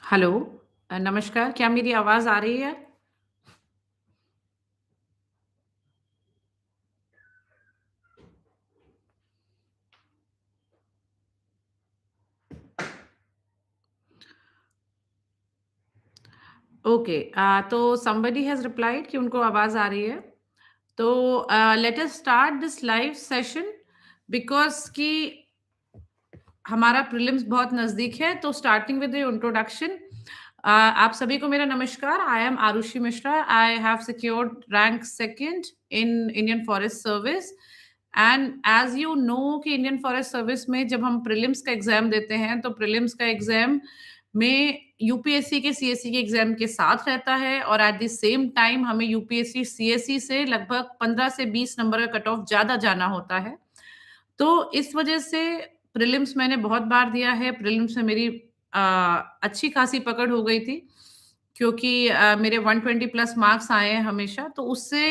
Hello. नमस्कार, क्या मेरी आवाज़ आ रही है? ओके, तो समबडी हैज़ रिप्लाइड कि उनको आवाज़ आ रही है। तो let us start this live session because कि हमारा प्रीलिम्स बहुत नज़दीक है, तो स्टार्टिंग विद द इंट्रोडक्शन। आप सभी को मेरा नमस्कार। I am Aarushi Mishra. I have secured rank 2nd in Indian Forest Service and as you know कि इंडियन फॉरेस्ट सर्विस में जब हम प्रीलिम्स का एग्ज़ाम देते हैं, तो प्रीलिम्स का एग्ज़ाम में यूपीएससी के सीएससी के एग्ज़ाम के साथ रहता है और एट द सेम टाइम हमें यूपीएससी सीएससी से लगभग 15 से 20 नंबर का कट ऑफ ज़्यादा जाना होता है। तो इस वजह से प्रीलिम्स मैंने बहुत बार दिया है। प्रीलिम्स में मेरी अ, अच्छी खासी पकड़ हो गई थी क्योंकि मेरे 120 प्लस मार्क्स आए हैं हमेशा। तो उससे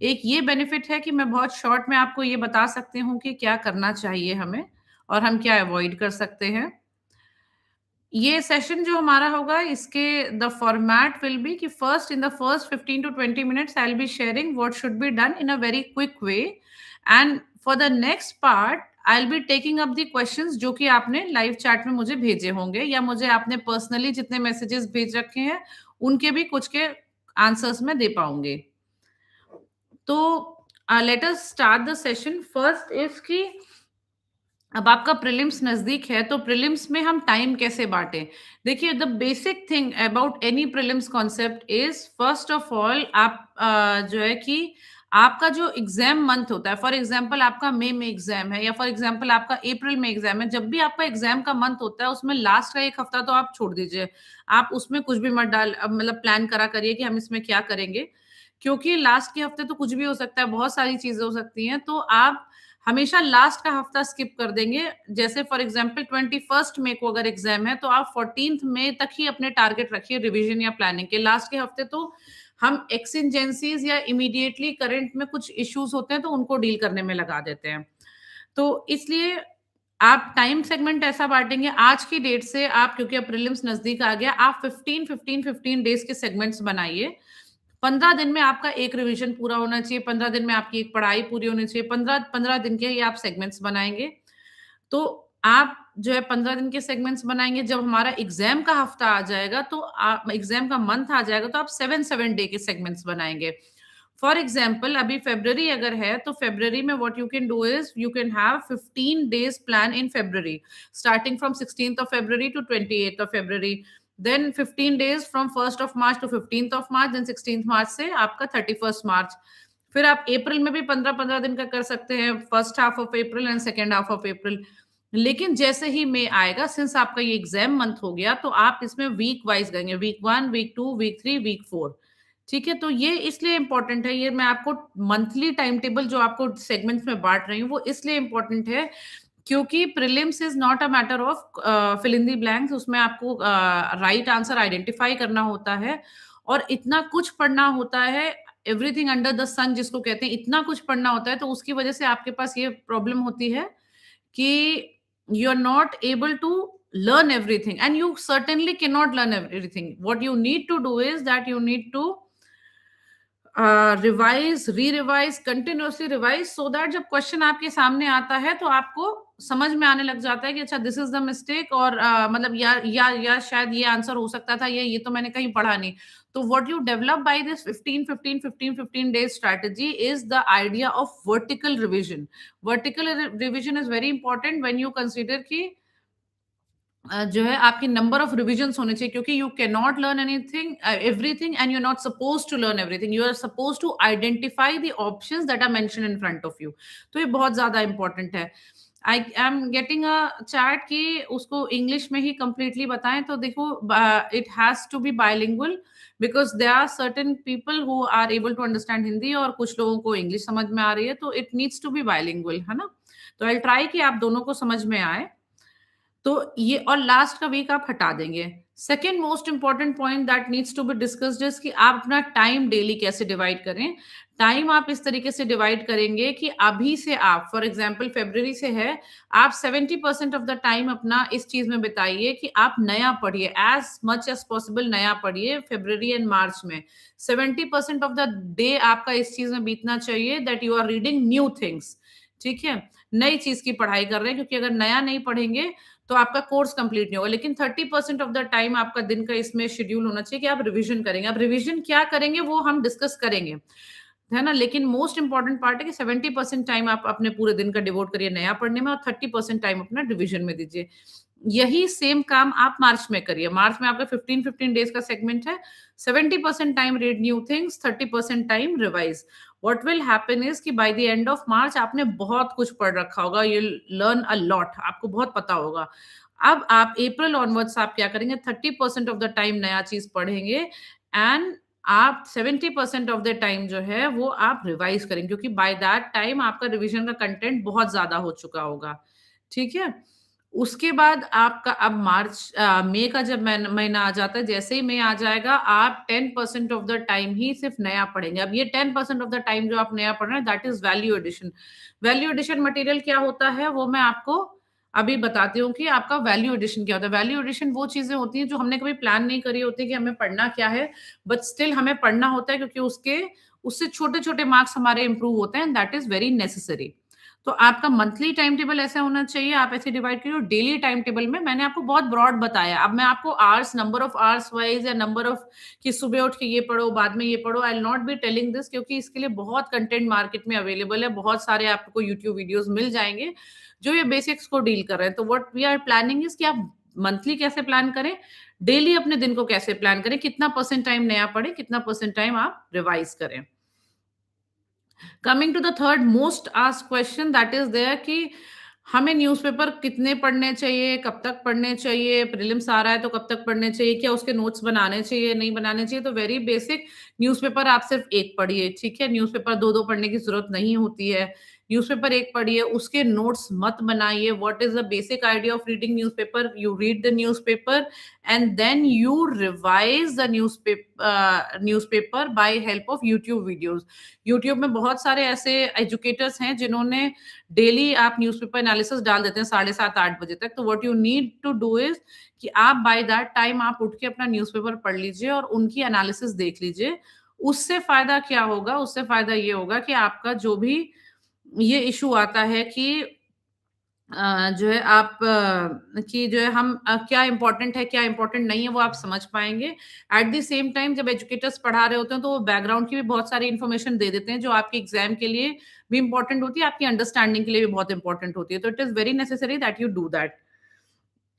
एक ये बेनिफिट है कि मैं बहुत शॉर्ट में आपको ये बता सकती हूँ कि क्या करना चाहिए हमें और हम क्या अवॉइड कर सकते हैं। ये सेशन जो हमारा होगा इसके द फॉर्मेट विल बी कि first in the first 15 to 20 minutes I will be sharing what should be done in a very quick way and for the next part I will be taking up the questions जो कि आपने live chat में मुझे भेजे होंगे या मुझे आपने पर्सनली जितने मैसेजेस भेज रखे हैं उनके भी कुछ के आंसर्स मैं दे पाऊंगी। तो let us start the session. First is कि अब आपका प्रीलिम्स नज़दीक है, तो प्रीलिम्स में हम टाइम कैसे बाँटें? देखिए, the basic thing about any prelims concept is first of all आप जो है कि आपका जो एग्ज़ाम मंथ होता है, फॉर एग्ज़ाम्पल आपका मई में एग्ज़ाम है या फॉर एग्ज़ाम्पल आपका अप्रैल में एग्ज़ाम है, जब भी आपका एग्ज़ाम का मंथ होता है, उसमें लास्ट का 1 हफ़्ता तो आप छोड़ दीजिए। आप उसमें कुछ भी मत मतलब प्लान करा करिए कि हम इसमें क्या करेंगे, क्योंकि लास्ट के हफ़्ते तो कुछ भी हो सकता है, बहुत सारी चीज़ें हो सकती हैं, तो आप हमेशा लास्ट का हफ्ता स्किप कर देंगे। जैसे फॉर एग्जांपल 21st मई को अगर एग्जाम है, तो आप 14th मई तक ही अपने टारगेट रखिए रिवीजन या प्लानिंग के। लास्ट के हफ्ते तो हम एक्सजेंसीज या इमीडिएटली करंट में कुछ इश्यूज होते हैं, तो उनको डील करने में लगा देते हैं। तो इसलिए आप टाइम सेगमेंट ऐसा बाँटेंगे आज की डेट से आप क्योंकि अब प्रीलिम्स नज़दीक आ गया, आप 15, 15, 15 डेज़ के सेगमेंट्स बनाइए। 15 दिन में आपका एक रिवीजन पूरा होना चाहिए, 15 दिन में आपकी एक पढ़ाई पूरी होनी चाहिए, 15-15 दिन के ही आप सेगमेंट्स बनाएँगे। तो आप जो है 15 दिन के सेगमेंट्स बनाएँगे, जब हमारा एग्ज़ाम का हफ्ता आ जाएगा तो एग्ज़ाम का मंथ आ जाएगा तो आप 7-7 डे के सेगमेंट्स बनाएँगे। फॉर एग्ज़ाम्पल अभी फ़रवरी अगर है, तो फ़रवरी में what you can do is you can have 15 days plan in February, starting from 16th of February to 28th of February, then 15 days from 1st of March to 15th of March, then 16th March से आपका 31st मार्च। फिर आप अप्रैल में भी 15-15 दिन का कर सकते हैं, first half of April and second half of April. लेकिन जैसे ही मई आएगा, सिंस आपका ये एग्ज़ाम मंथ हो गया, तो आप इसमें वीक वाइज़ करेंगे, वीक 1, वीक 2, वीक 3, वीक 4। ठीक है? तो ये इसलिए इम्पोर्टेंट है, ये मैं आपको मंथली टाइम टेबल जो आपको सेगमेंट्स में बाँट रही हूँ, वो इसलिए इम्पोर्टेंट है क्योंकि prelims is not a matter of fill in the blanks. उसमें आपको राइट आंसर आइडेंटिफाई करना होता है और इतना कुछ पढ़ना होता है, एवरीथिंग अंडर द सन जिसको कहते हैं, इतना कुछ पढ़ना होता है, तो उसकी वजह से आपके पास ये प्रॉब्लम होती है कि you are not able to learn everything and you certainly cannot learn everything. What you need to do is that you need to revise re-revise continuously revise so that जब क्वेश्चन आपके सामने आता है तो आपको समझ में आने लग जाता है कि अच्छा दिस इज द मिस्टेक और मतलब या शायद ये आंसर हो सकता था, ये तो मैंने कहीं पढ़ा नहीं। तो what you develop by this 15 15 15 15 days strategy is the idea of vertical revision. Vertical revision is very important when you consider कि जो है आपकी नंबर ऑफ रिविजन्स होने चाहिए क्योंकि you can not learn anything everything and you are not supposed to learn everything. You are supposed to identify the options that are mentioned in front of you. तो ये बहुत ज्यादा important है। I am getting a chat कि उसको English में ही completely बताएं, तो देखो it has to be bilingual because there are certain people who are able to understand Hindi और कुछ लोगों को इंग्लिश समझ में आ रही है, तो it needs to be bilingual, है ना? तो आई ट्राई कि आप दोनों को समझ में आए। तो ये और लास्ट का वीक आप हटा देंगे। Second most important point that needs to be discussed is कि आप अपना टाइम डेली कैसे डिवाइड करें। टाइम आप इस तरीके से डिवाइड करेंगे कि अभी से आप, फॉर एग्जांपल फरवरी से है, आप 70% ऑफ द टाइम अपना इस चीज में बिताइए कि आप नया पढ़िए, एज मच एज पॉसिबल नया पढ़िए। फरवरी एंड मार्च में 70% ऑफ द डे आपका इस चीज में बीतना चाहिए that you are reading new things. ठीक है, नई चीज की पढ़ाई कर रहे हैं, क्योंकि अगर नया नहीं पढ़ेंगे तो आपका कोर्स कंप्लीट नहीं होगा। लेकिन 30% ऑफ द टाइम आपका दिन का इसमें शेड्यूल होना चाहिए कि आप रिवीजन करेंगे। अब रिवीजन क्या करेंगे वो हम डिस्कस करेंगे, है ना। लेकिन मोस्ट इंपॉर्टेंट पार्ट है कि 70% टाइम आप अपने पूरे दिन का डिवोट करिए नया पढ़ने में, और 30% टाइम अपना रिवीजन में दीजिए। यही सेम काम आप मार्च में करिए। मार्च में आपका 15-15 डेज का सेगमेंट है। 70% time read new things, 30% time revise. What will happen is कि by the end of March आपने बहुत कुछ पढ़ रखा होगा, यू लर्न अ लॉट, आपको बहुत पता होगा। अब आप अप्रैल ऑनवर्ड्स आप क्या करेंगे, 30% ऑफ द टाइम नया चीज पढ़ेंगे, एंड आप 70% ऑफ द टाइम जो है वो आप रिवाइज करेंगे, क्योंकि बाय दैट टाइम आपका रिवीजन का कंटेंट बहुत ज्यादा हो चुका होगा। ठीक है। उसके बाद आपका अब मई का जब महीना आ जाता है, जैसे ही मई आ जाएगा, आप 10% ऑफ द टाइम ही सिर्फ नया पढ़ेंगे। अब ये 10% ऑफ द टाइम जो आप नया पढ़ रहे हैं, that is value addition. Value addition material क्या होता है वो मैं आपको अभी बताती हूँ कि आपका वैल्यू एडिशन क्या होता है। वैल्यू एडिशन वो चीजें होती हैं जो हमने कभी प्लान नहीं करी होती कि हमें पढ़ना क्या है, बट स्टिल हमें पढ़ना होता है, क्योंकि उसके उससे छोटे छोटे मार्क्स हमारे इंप्रूव होते हैं, दैट इज वेरी नेसेसरी। तो आपका मंथली टाइम टेबल ऐसा होना चाहिए, आप ऐसे डिवाइड करिए। डेली टाइम टेबल में मैंने आपको बहुत ब्रॉड बताया, अब मैं आपको hours, number of hours wise या नंबर ऑफ कि सुबह उठ के ये पढ़ो बाद में ये पढ़ो, I will not be telling this, क्योंकि इसके लिए बहुत कंटेंट मार्केट में अवेलेबल है, बहुत सारे आपको यूट्यूब वीडियोस मिल जाएंगे जो ये बेसिक्स को डील कर रहे हैं। तो what we are planning is कि आप मंथली कैसे प्लान करें, डेली अपने दिन को कैसे प्लान करें, कितना परसेंट टाइम नया पढ़े, कितना परसेंट टाइम आप रिवाइज करें। Coming to the third most asked question that is there कि हमें न्यूज़पेपर कितने पढ़ने चाहिए, कब तक पढ़ने चाहिए, प्रीलिम्स आ रहा है तो कब तक पढ़ने चाहिए, क्या उसके नोट्स बनाने चाहिए, नहीं बनाने चाहिए। तो वेरी बेसिक, न्यूज़पेपर आप सिर्फ एक पढ़िए। ठीक है, न्यूज़पेपर दो दो पढ़ने की जरूरत नहीं होती है। न्यूज़पेपर एक पढ़िए, उसके नोट्स मत बनाइए। What is the basic idea of reading newspaper, you read the newspaper and then you revise the newspaper by help of YouTube videos। YouTube में बहुत सारे ऐसे एजुकेटर्स हैं जिन्होंने डेली आप न्यूज़पेपर एनालिसिस डाल देते हैं 7:30-8 बजे तक। तो what you need to do is कि आप बाय दैट टाइम आप उठ के अपना न्यूज़पेपर पढ़ लीजिए और उनकी एनालिसिस देख लीजिए। उससे फायदा क्या होगा, उससे फायदा ये होगा कि आपका जो भी ये इशू आता है कि जो है आप कि जो है हम क्या इम्पोर्टेंट है, क्या इम्पोर्टेंट नहीं है, वो आप समझ पाएँगे। एट द सेम टाइम जब एजुकेटर्स पढ़ा रहे होते हैं, तो वो बैकग्राउंड की भी बहुत सारी इन्फॉर्मेशन दे देते हैं, जो आपके एग्ज़ाम के लिए भी इम्पोर्टेंट होती है, आपकी अंडरस्टैंडिंग के लिए भी बहुत इम्पोर्टेंट होती है। तो it is very necessary that you do that.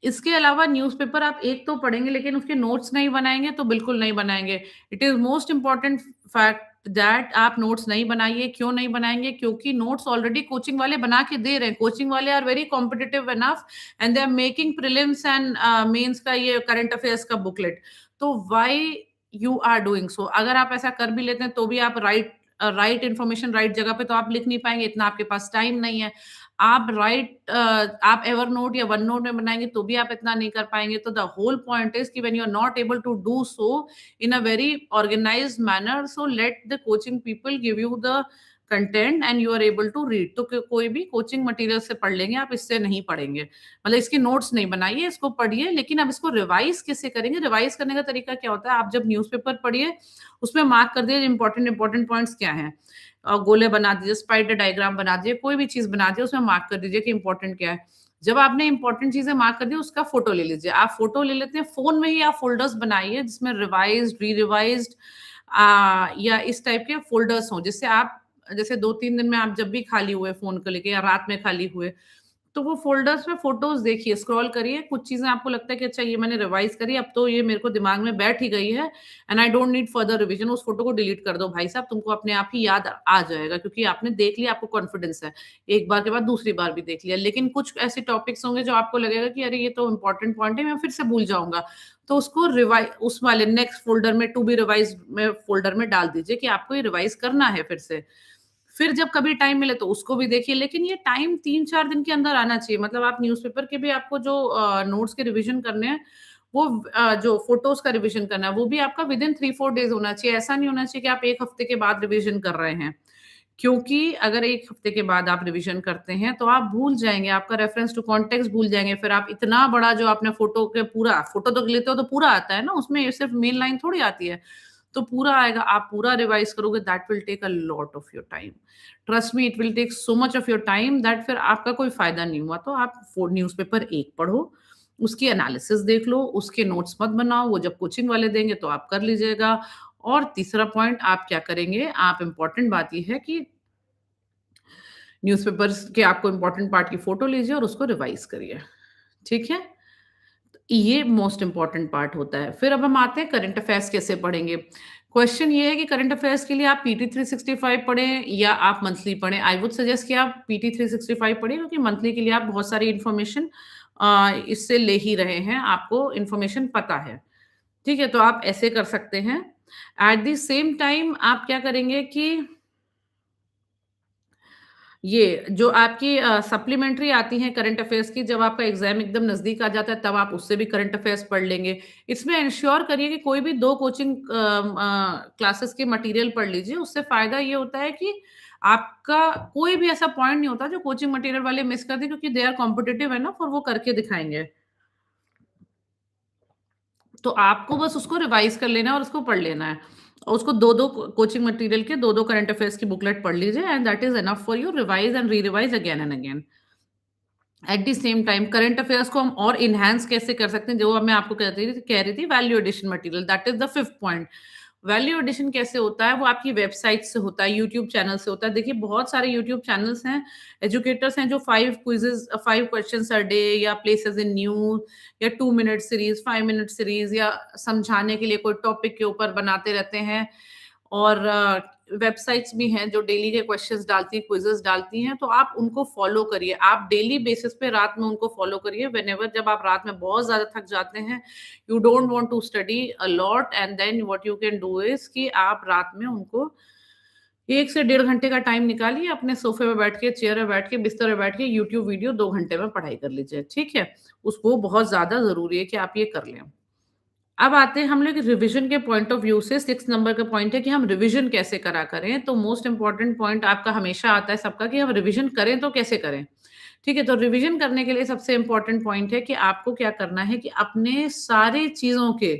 इसके अलावा न्यूज़पेपर आप एक तो पढ़ेंगे, लेकिन उसके नोट्स नहीं बनाएँगे तो बिल्कुल नहीं बनाएँगे। It is most important fact that आप नोट्स नहीं बनाइए। क्यों नहीं बनाएँगे? क्योंकि नोट्स ऑलरेडी कोचिंग वाले बना के दे रहे हैं। कोचिंग वाले are very competitive enough and they are making prelims and mains का ये करंट अफेयर्स का बुकलेट। तो why you are doing so? अगर आप ऐसा कर भी लेते हैं तो भी आप राइट इन्फॉर्मेशन राइट जगह पे तो आप लिख नहीं पाएँगे, इतना आपके पास टाइम नहीं है। आप एवरनोट या वन नोट में बनाएँगे तो भी आप इतना नहीं कर पाएँगे। तो द होल पॉइंट इज़ कि when you are not able to do so in a very organized manner, so let the coaching people give you the content and you are able to read. तो कोई भी coaching material से पढ़ लेंगे, आप इससे नहीं पढ़ेंगे। मतलब इसके नोट्स नहीं बनाइए, इसको पढ़िए, लेकिन अब इसको रिवाइज कैसे करेंगे? रिवाइज करने का तरीका क्या होता है, आप जब न्यूज़पेपर पढ़िए उसमें मार्क कर दीजिए इंपॉर्टेंट पॉइंट्स क्या हैं। गोले बना दीजिए, स्पाइडर डायग्राम बना दीजिए, कोई भी चीज बना दीजिए, उसमें मार्क कर दीजिए कि इंपॉर्टेंट क्या है। जब आपने इंपॉर्टेंट चीजें मार्क कर दी, उसका फोटो ले लीजिए। आप फोटो ले लेते हैं, फोन में ही आप फोल्डर्स बनाइए जिसमें रिवाइज्ड, री रिवाइज्ड या इस टाइप के फोल्डर्स हों, जिससे आप जैसे 2-3 दिन में आप जब भी खाली हुए फ़ोन को लेके या रात में खाली हुए, तो वो फ़ोल्डर्स में फ़ोटोज़ देखिए, स्क्रॉल करिए, कुछ चीज़ें आपको लगता है कि अच्छा ये मैंने रिवाइज़ करी, अब तो ये मेरे को दिमाग में बैठ ही गई है and I don't need further revision, उस फ़ोटो को डिलीट कर दो भाई साहब, तुमको अपने आप ही याद आ जाएगा क्योंकि आपने देख लिया, आपको कॉन्फिडेंस है। एक बार के बाद दूसरी बार भी देख लिया। लेकिन कुछ ऐसे टॉपिक्स होंगे जो आपको लगेगा कि अरे ये तो इम्पोर्टेंट पॉइंट है, मैं फिर से भूल जाऊँगा। तो उसको उस वाले नेक्स्ट फ़ोल्डर में टू बी रिवाइज़्ड में फ़ोल्डर में डाल दीजिए कि आपको ये रिवाइज़ करना है फिर से। फिर जब कभी टाइम मिले तो उसको भी देखिए, लेकिन ये टाइम 3-4 दिन के अंदर आना चाहिए। मतलब आप न्यूज़पेपर के भी आपको जो नोट्स के रिवीजन करने हैं, वो जो फ़ोटोज़ का रिवीजन करना है, वो भी आपका विदिन 3-4 डेज़ होना चाहिए। ऐसा नहीं होना चाहिए कि आप 1 हफ्ते के बाद रिवीजन कर रहे हैं। क्योंकि अगर 1 हफ्ते के बाद आप रिवीजन करते हैं, तो आप भूल जाएँगे, आपका रेफरेंस टू कॉन्टेक्स्ट भूल जाएँगे। फिर आप इतना बड़ा जो आपने फ़ोटो तो लेते हो तो पूरा आता है ना, उसमें सिर्फ़ मेन लाइन थोड़ी आती है। तो पूरा आएगा, आप पूरा रिवाइज़ करोगे, that will take a lot of your time. Trust me, it will take so much of your time that फिर आपका कोई फ़ायदा नहीं हुआ। तो आप न्यूज़पेपर 1 पढ़ो, उसकी एनालिसिस देख लो, उसके नोट्स मत बनाओ, वो जब कोचिंग वाले देंगे तो आप कर लीजिएगा। और तीसरा पॉइंट आप क्या करेंगे, आप इम्पोर्टेंट बात ये है कि न्यूज़पेपर्स के आपको इम्पोर्टेंट पार्ट की फ़ोटो लीजिए और उसको रिवाइज़ करिए, ठीक है? ये मोस्ट इम्पोर्टेंट पार्ट होता है। फिर अब हम आते हैं करंट अफेयर्स कैसे पढ़ेंगे? क्वेश्चन ये है कि करंट अफेयर्स के लिए आप पीटी 365 पढ़ें या आप मंथली पढ़ें? आई वुड सजेस्ट कि आप पीटी 365 पढ़ें क्योंकि मंथली के लिए आप बहुत सारी इन्फॉर्मेशन इससे ले ही रहे हैं, आपको इन्फॉर्मेशन पता है। ठीक है? तो आप ऐसे कर सकते हैं। एट द सेम टाइम आप क्या करेंगे कि ये जो आपकी सप्लीमेंट्री आती हैं करंट अफेयर्स की, जब आपका एग्ज़ाम एकदम नज़दीक आ जाता है, तब आप उससे भी करंट अफेयर्स पढ़ लेंगे। इसमें एंश्योर करिए कि कोई भी 2 कोचिंग क्लासेस के मटीरियल पढ़ लीजिए। उससे फ़ायदा ये होता है कि आपका कोई भी ऐसा पॉइंट नहीं होता जो कोचिंग मटीरियल वाले मिस कर दें क्योंकि दे आर कॉम्पिटिटिव एनफ और वो करके दिखाएँगे। तो आपको बस उसको रिवाइज़ कर लेना है और उसको पढ़ लेना है। और उसको 2-2 कोचिंग मटीरियल के 2-2 करंट अफेयर्स की बुकलेट पढ़ लीजिए and that is enough for you revise and re-revise again and again. At the same time current affairs को हम और एनहांस कैसे कर सकते हैं, जो अब मैं आपको कह रही थी value addition material, that is the fifth point. Value addition कैसे होता है, वो आपकी वेबसाइट से होता है, यूट्यूब चैनल से होता है। देखिए बहुत सारे यूट्यूब चैनल्स हैं, एजुकेटर्स हैं जो 5 क्विज़ेज़ 5 क्वेश्चन्स अ डे या प्लेसेस इन न्यूज़ या 2 मिनट सीरीज़, 5 मिनट सीरीज़ या समझाने के लिए कोई टॉपिक के ऊपर बनाते रहते हैं। और वेबसाइट्स भी हैं जो डेली के क्वेश्चंस डालती हैं, क्विज़ेज़ डालती हैं, तो आप उनको फ़ॉलो करिए। आप डेली बेसिस पे रात में उनको फ़ॉलो करिए व्हेनेवर जब आप रात में बहुत ज़्यादा थक जाते हैं, you don't want to study a lot and then what you can do is कि आप रात में उनको 1 से डेढ़ घंटे का टाइम निकालिए, अपने सोफ़े पे बैठ के, चेयर पे बैठ के, बिस्तर पे बैठ के यूट्यूब वीडियो 2 घंटे में पढ़ाई कर लीजिए, ठीक है? वो बहुत ज़्यादा ज़रूरी है कि आप ये कर लें। अब आते हैं हम लोग रिवीजन के पॉइंट ऑफ व्यू से 6 नंबर का पॉइंट है कि हम रिवीजन कैसे करा करें। तो मोस्ट इम्पोर्टेंट पॉइंट आपका हमेशा आता है सबका कि हम रिवीजन करें तो कैसे करें? ठीक है, तो रिवीजन करने के लिए सबसे इम्पोर्टेंट पॉइंट है कि आपको क्या करना है कि अपने सारी चीज़ों के,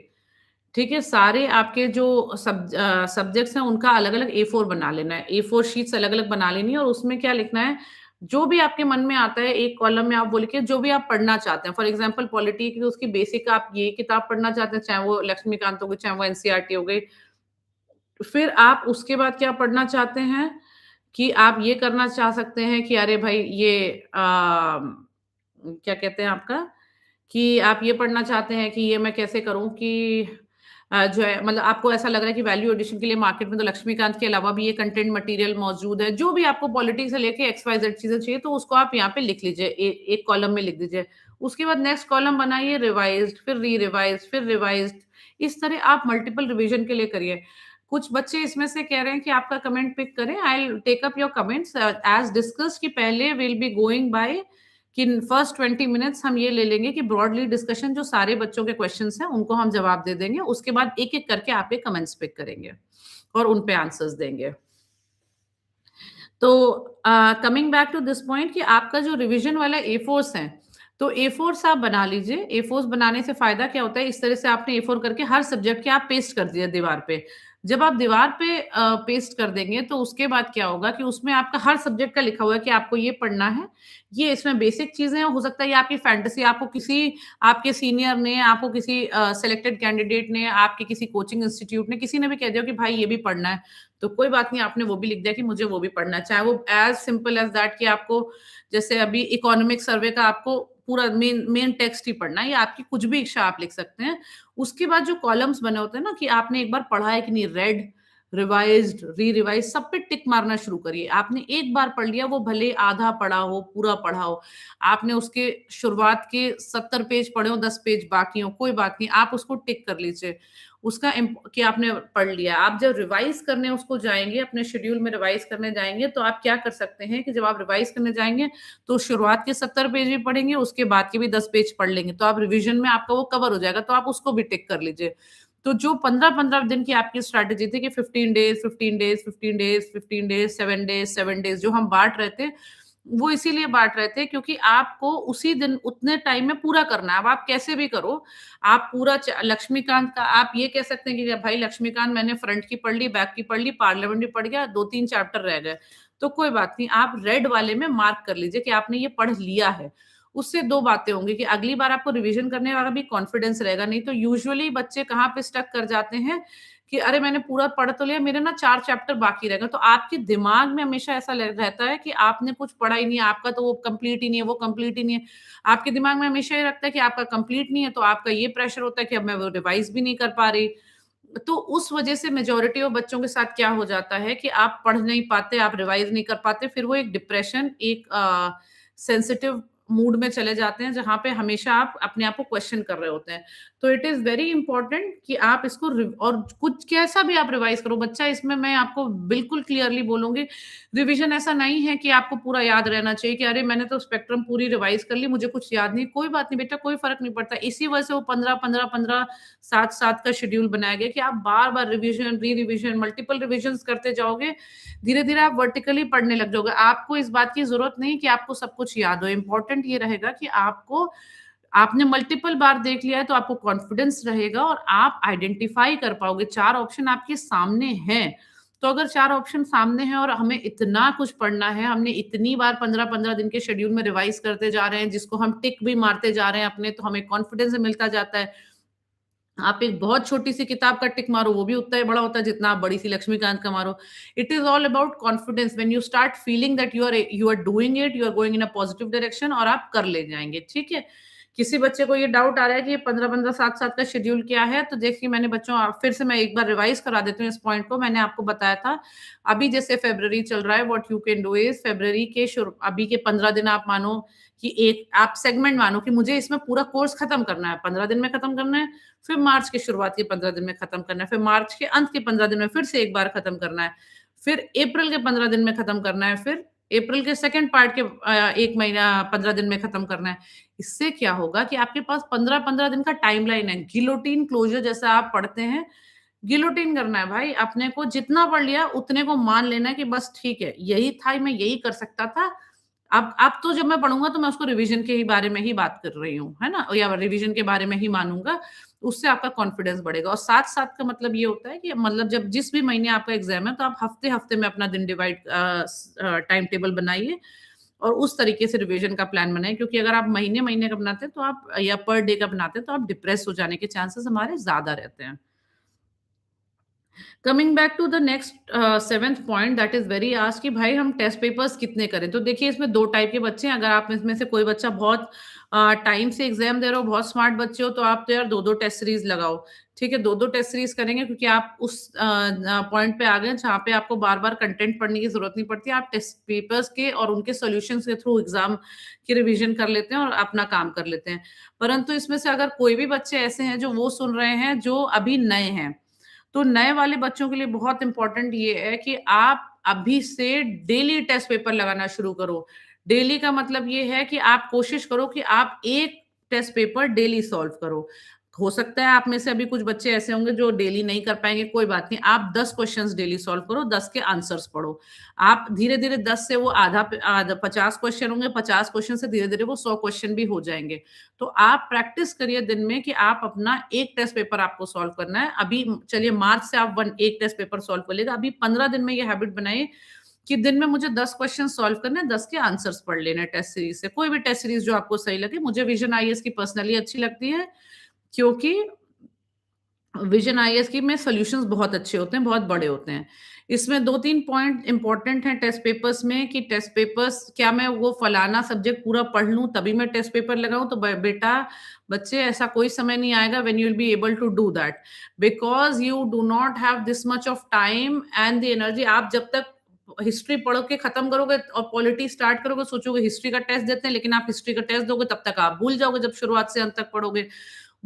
ठीक है, सारे आपके जो सब्जेक्ट्स हैं उनका अलग-अलग ए4 बना लेना है। ए4 शीट्स अलग-अलग बना लेनी है और उसमें क्या लिखना है, जो भी आपके मन में आता है एक कॉलम में आप वो लिखिए जो भी आप पढ़ना चाहते हैं। फॉर एग्ज़ाम्पल पॉलिटी की उसकी बेसिक आप ये किताब पढ़ना चाहते हैं, चाहे वो लक्ष्मीकांत हो गई, चाहे वो एनसीईआरटी हो गई। फिर आप उसके बाद क्या पढ़ना चाहते हैं कि आप ये करना चाह सकते हैं कि अरे भाई ये क्या कहते हैं आपका कि आप ये पढ़ना चाहते हैं कि ये मैं कैसे करूँ कि जो है मतलब आपको ऐसा लग रहा है कि वैल्यू एडिशन के लिए मार्केट में तो लक्ष्मीकांत के अलावा भी ये कंटेंट मटेरियल मौजूद है। जो भी आपको पॉलिटिक्स से लेके एक्स-वाई-ज़ेड चीज़ें चाहिए तो उसको आप यहाँ पे लिख लीजिए। एक कॉलम में लिख दीजिए। उसके बाद नेक्स्ट कॉलम बनाइए रिवाइज़्ड, फिर री-रिवाइज़्ड, फिर रिवाइज़्ड। इस तरह आप मल्टीपल रिवीजन के लिए करिए। कुछ बच्चे इसमें से कह रहे हैं कि आपका कमेंट पिक करें। I will take up your comments as discussed कि पहले we will be going by कि फर्स्ट 20 मिनट्स हम ये ले लेंगे कि ब्रॉडली डिस्कशन जो सारे बच्चों के क्वेश्चंस हैं, उनको हम जवाब दे देंगे। उसके बाद एक-एक करके आपके कमेंट्स पिक करेंगे और उन पे आंसर्स देंगे। तो coming back to this point कि आपका जो रिवीजन वाला ए4s है, तो ए4s आप बना लीजिए। ए4s बनाने से फ़ायदा क्या होता है, इस तरह से आपने ए4 करके हर सब्जेक्ट के आप पेस्ट कर दिया दीवार पे। जब आप दीवार पे पेस्ट कर देंगे, तो उसके बाद क्या होगा कि उसमें आपका हर सब्जेक्ट का लिखा हुआ है कि आपको ये पढ़ना है। ये इसमें बेसिक चीज़ें हैं, हो सकता है ये आपकी फैंटेसी आपको किसी आपके सीनियर ने, आपको किसी सेलेक्टेड कैंडिडेट ने, आपके किसी कोचिंग इंस्टीट्यूट ने, किसी ने भी कह दिया कि भाई ये भी पढ़ना है। तो कोई बात नहीं, आपने वो भी लिख दिया कि मुझे वो भी पढ़ना है। चाहे वो एज़ सिंपल एज़ दैट कि आपको जैसे अभी इकोनॉमिक सर्वे का आपको पूरा मेन मेन टेक्स्ट ही पढ़ना है या आपकी कुछ भी इच्छा आप लिख सकते हैं। उसके बाद जो कॉलम्स बने होते हैं ना कि आपने एक बार पढ़ा है कि नहीं, रेड, रिवाइज्ड, री-रिवाइज सब पे टिक मारना शुरू करिए। आपने एक बार पढ़ लिया, वो भले आधा पढ़ा हो, पूरा पढ़ा हो। आपने उसके शुरुआत के 70 पेज पढ़े हो, 10 पेज बाकी हो, कोई बात नहीं, आप उसको टिक कर लीजिए। उसका कि आपने पढ़ लिया। आप जब रिवाइज़ करने उसको जाएँगे, अपने शेड्यूल में रिवाइज़ करने जाएँगे, तो आप क्या कर सकते हैं कि जब आप रिवाइज़ करने जाएँगे, तो शुरुआत के 70 पेज भी पढ़ेंगे, उसके बाद के भी 10 पेज पढ़ लेंगे। तो आप रिवीजन में आपका वो कवर हो जाएगा, तो आप उसको भी टिक कर लीजिए। तो जो 15-15 दिन की आपकी स्ट्रैटेजी थी कि 15 days, 15 days, 15 days, 15 days, 7 days, 7 days जो हम बाँट रहे थे, वो इसीलिए बाँट रहे थे क्योंकि आपको उसी दिन उतने टाइम में पूरा करना है। अब आप कैसे भी करो, आप पूरा लक्ष्मीकांत का आप ये कह सकते हैं कि भाई लक्ष्मीकांत मैंने फ्रंट की पढ़ ली, बैक की पढ़ ली, पार्लियामेंट भी पढ़ गया, 2-3 चैप्टर रह गए। तो कोई बात नहीं, आप रेड वाले में मार्क कर लीजिए कि आपने ये पढ़ लिया है। उससे 2 बातें होंगी कि अगली बार आपको रिवीजन करने वाला भी कॉन्फिडेंस रहेगा, नहीं तो यूजुअली बच्चे कहाँ पे स्टक कर जाते हैं कि अरे मैंने पूरा पढ़ तो लिया, मेरे ना 4 चैप्टर बाकी रह गए। तो आपके दिमाग में हमेशा ऐसा ल रहता है कि आपने कुछ पढ़ा ही नहीं है, आपका तो वो कंप्लीट ही नहीं है, वो कंप्लीट ही नहीं है। आपके दिमाग में हमेशा ये रखता है कि आपका कंप्लीट नहीं है, तो आपका ये प्रेशर होता है कि अब मैं वो रिवाइज़ भी नहीं कर पा रही। तो उस वजह से मेजॉरिटी ऑफ बच्चों के साथ क्या हो जाता है कि आप पढ़ नहीं पाते, आप रिवाइज़ नहीं कर पाते, फिर वो एक डिप्रेशन, एक सेंसिटिव मूड में चले जाते हैं, जहाँ पे हमेशा आप अपने आप को क्वेश्चन कर रहे होते हैं। तो इट इज़ वेरी इम्पोर्टेंट कि आप इसको और कुछ कैसा भी आप रिवाइज़ करो, बच्चा इसमें मैं आपको बिल्कुल क्लियरली बोलूँगी, रिवीजन ऐसा नहीं है कि आपको पूरा याद रहना चाहिए कि अरे मैंने तो स्पेक्ट्रम पूरी रिवाइज़ कर ली, मुझे कुछ याद नहीं। कोई बात नहीं बेटा, कोई फ़र्क नहीं पड़ता। इसी वजह से वो 15-15-15 7-7 का शेड्यूल बनाया गया कि आप बार-बार रिवीजन, री-रिवीजन, मल्टीपल रिवीजन्स करते जाओगे, धीरे-धीरे आप वर्टिकली पढ़ने लग जाओगे। आपको इस बात की ज़रूरत नहीं कि आपको सब कुछ याद हो, इम्पोर्टेंट ये रहेगा कि आपको आपने मल्टीपल बार देख लिया है तो आपको कॉन्फिडेंस रहेगा और आप आइडेंटिफ़ाई कर पाओगे, 4 ऑप्शन आपके सामने हैं। तो अगर 4 ऑप्शन सामने हैं और हमें इतना कुछ पढ़ना है, हमने इतनी बार 15-15 दिन के शेड्यूल में रिवाइज़ करते जा रहे हैं, जिसको हम टिक भी मारते जा रहे हैं अपने, तो हमें कॉन्फिडेंस मिलता जाता है। आप एक बहुत छोटी-सी किताब का टिक मारो, वो भी उतना ही बड़ा होता है जितना आप बड़ी-सी लक्ष्मीकांत का मारो। It is all about confidence when you start feeling that you are doing it, you are going in a positive direction और आप कर ले जाएँगे, ठीक है? किसी बच्चे को ये डाउट आ रहा है कि ये 15-15 7-7 का शेड्यूल क्या है? तो देखिए मैंने बच्चों फिर से मैं एक बार रिवाइज़ करा देती हूँ इस पॉइंट को। मैंने आपको बताया था, अभी जैसे फ़रवरी चल रहा है, what you can do is February के अभी के 15 दिन आप मानो कि एक आप सेगमेंट मानो कि मुझे इसमें पूरा कोर्स खत्म करना है, 15 दिन में खत्म करना है, फिर मार्च के शुरुआत के 15 दिन में खत्म करना है, फिर मार्च के अंत के 15 दिन में फिर से एक बार खत्म करना है, फिर अप्रैल के 15 दिन में खत्म करना है, फिर अप्रैल के सेकंड पार्ट के 1 महीना 15 दिन में खत्म करना है। इससे क्या होगा कि आपके पास 15-15 दिन का टाइमलाइन है, गिलोटिन क्लोज़र जैसा आप पढ़ते हैं, गिलोटिन करना है भाई, अपने को जितना पढ़ लिया उतने को मान लेना है कि बस ठीक है, यही था, मैं यही कर सकता था। अब तो जब मैं पढ़ूँगा तो मैं उसको रिवीजन के ही बारे में ही बात कर रही हूँ, है ना? या रिवीजन के बारे में ही मानूँगा, उससे आपका कॉन्फिडेंस बढ़ेगा और साथ-साथ का मतलब ये होता है कि मतलब जब जिस भी महीने आपका एग्ज़ाम है, तो आप हफ्ते-हफ्ते में अपना दिन टाइम टेबल बनाइए और उस तरीके से रिवीजन का प्लान बनाएँ क्योंकि अगर आप महीने-महीने का बनाते हैं, तो आप या पर डे का बनाते हैं, तो आप डिप्रेस हो जाने के चांसेस हमारे ज़्यादा रहते हैं। Coming back to the next 7th point that is very asked कि भाई हम टेस्ट पेपर्स कितने करें? तो देखिए इसमें 2 टाइप के बच्चे हैं, अगर आप इसमें से कोई बच्चा बहुत टाइम से एग्ज़ाम दे रहे हो, बहुत स्मार्ट बच्चे हो, तो आप तो यार 2-2 टेस्ट सीरीज़ लगाओ, ठीक है? 2-2 टेस्ट सीरीज़ करेंगे क्योंकि आप उस पॉइंट पे आ गए हैं जहाँ पे आपको बार-बार कंटेंट पढ़ने की ज़रूरत नहीं पड़ती, आप टेस्ट पेपर्स के और उनके सॉल्यूशंस के थ्रू एग्ज़ाम की रिवीजन कर लेते हैं और अपना काम कर लेते हैं। परंतु इसमें से अगर कोई भी बच्चे ऐसे हैं जो वो सुन रहे हैं जो अभी नए हैं, तो नए वाले बच्चों के लिए बहुत इम्पोर्टेंट ये है कि आप अभी से डेली टेस्ट पेपर लगाना शुरू करो। डेली का मतलब ये है कि आप कोशिश करो कि आप 1 टेस्ट पेपर डेली सॉल्व करो। हो सकता है आप में से अभी कुछ बच्चे ऐसे होंगे जो डेली नहीं कर पाएँगे, कोई बात नहीं। आप 10 क्वेश्चन्स डेली सॉल्व करो, 10 के आंसर्स पढ़ो। आप धीरे-धीरे 10 से वो आधा 50 क्वेश्चन होंगे, 50 क्वेश्चन से धीरे-धीरे वो 100 क्वेश्चन भी हो जाएँगे। तो आप प्रैक्टिस करिए दिन में कि आप अपना 1 टेस्ट पेपर आपको सॉल्व करना है। अभी चलिए मार्च से आप 1 टेस्ट पेपर सॉल्व कर लीजिएगा। अभी 15 दिन में ये हैबिट बनाइए कि दिन में मुझे 10 क्वेश्चन सॉल्व करने हैं, 10 के आंसर्स पढ़ लेने हैं टेस्ट सीरीज़ से। कोई भी टेस्ट सीरीज़ जो आपको सही लगे। मुझे विज़न आईएएस की पर्सनली अच्छी लगती है क्योंकि विज़न आईएएस की में सॉल्यूशंस बहुत अच्छे होते हैं, बहुत बड़े होते हैं। इसमें 2-3 पॉइंट इम्पोर्टेंट हैं टेस्ट पेपर्स में कि टेस्ट पेपर्स क्या मैं वो फलाना सब्जेक्ट पूरा पढ़ लूँ तभी मैं टेस्ट पेपर लगाऊँ? तो ब बेटा, बच्चे ऐसा कोई समय नहीं आएगा when you will be able to do that because you do not have this much of time and the energy. आप जब तक हिस्ट्री पढ़ के खत्म करोगे और पॉलिटी स्टार्ट करोगे, सोचोगे हिस्ट्री का टेस्ट देते हैं, लेकिन आप हिस्ट्री का टेस्ट दोगे तब तक आप भूल जाओगे जब शुरुआत से अंत तक पढ़ोगे।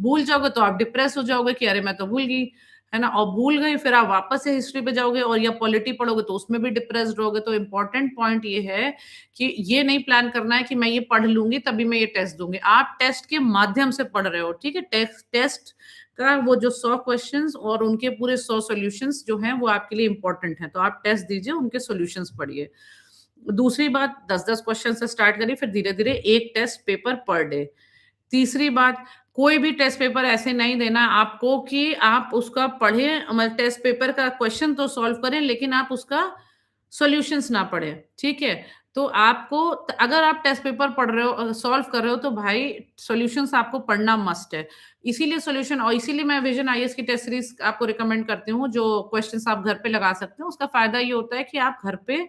भूल जाओगे तो आप डिप्रेस हो जाओगे कि अरे मैं तो भूल गई, है ना? और भूल गई फिर आप वापस से हिस्ट्री पे जाओगे और या पॉलिटी पढ़ोगे तो उसमें भी डिप्रेस्ड रहोगे। तो इम्पोर्टेंट पॉइंट ये है कि ये नहीं प्लान करना है कि मैं ये पढ़ लूँगी तभी मैं ये टेस्ट दूँगी। आप टेस्ट के माध्यम से पढ़ रहे हो, ठीक है? टेस्ट का वो जो 100 क्वेश्चंस और उनके पूरे 100 सॉल्यूशंस जो हैं वो आपके लिए इम्पोर्टेंट हैं। तो आप टेस्ट दीजिए, उनके सॉल्यूशंस पढ़िए। दूसरी बात 10-10 क्वेश्चन से स्टार्ट करिए, फिर धीरे-धीरे 1 टेस्ट पेपर पर डे। तीसरी बात, कोई भी टेस्ट पेपर ऐसे नहीं देना आपको कि आप उसका पढ़ें टेस्ट पेपर का क्वेश्चन तो सॉल्व करें, लेकिन आप उसका सॉल्यूशंस ना पढ़ें, ठीक है? तो आपको अगर आप टेस्ट पेपर पढ़ रहे हो सॉल्व कर रहे हो तो भाई सॉल्यूशंस आपको पढ़ना मस्ट है। इसीलिए सॉल्यूशन और इसीलिए मैं विजन आईएएस की टेस्ट सीरीज़ आपको रिकमेंड करती हूँ, जो क्वेश्चन्स आप घर पे लगा सकते हो। उसका फ़ायदा ये होता है कि आप घर पे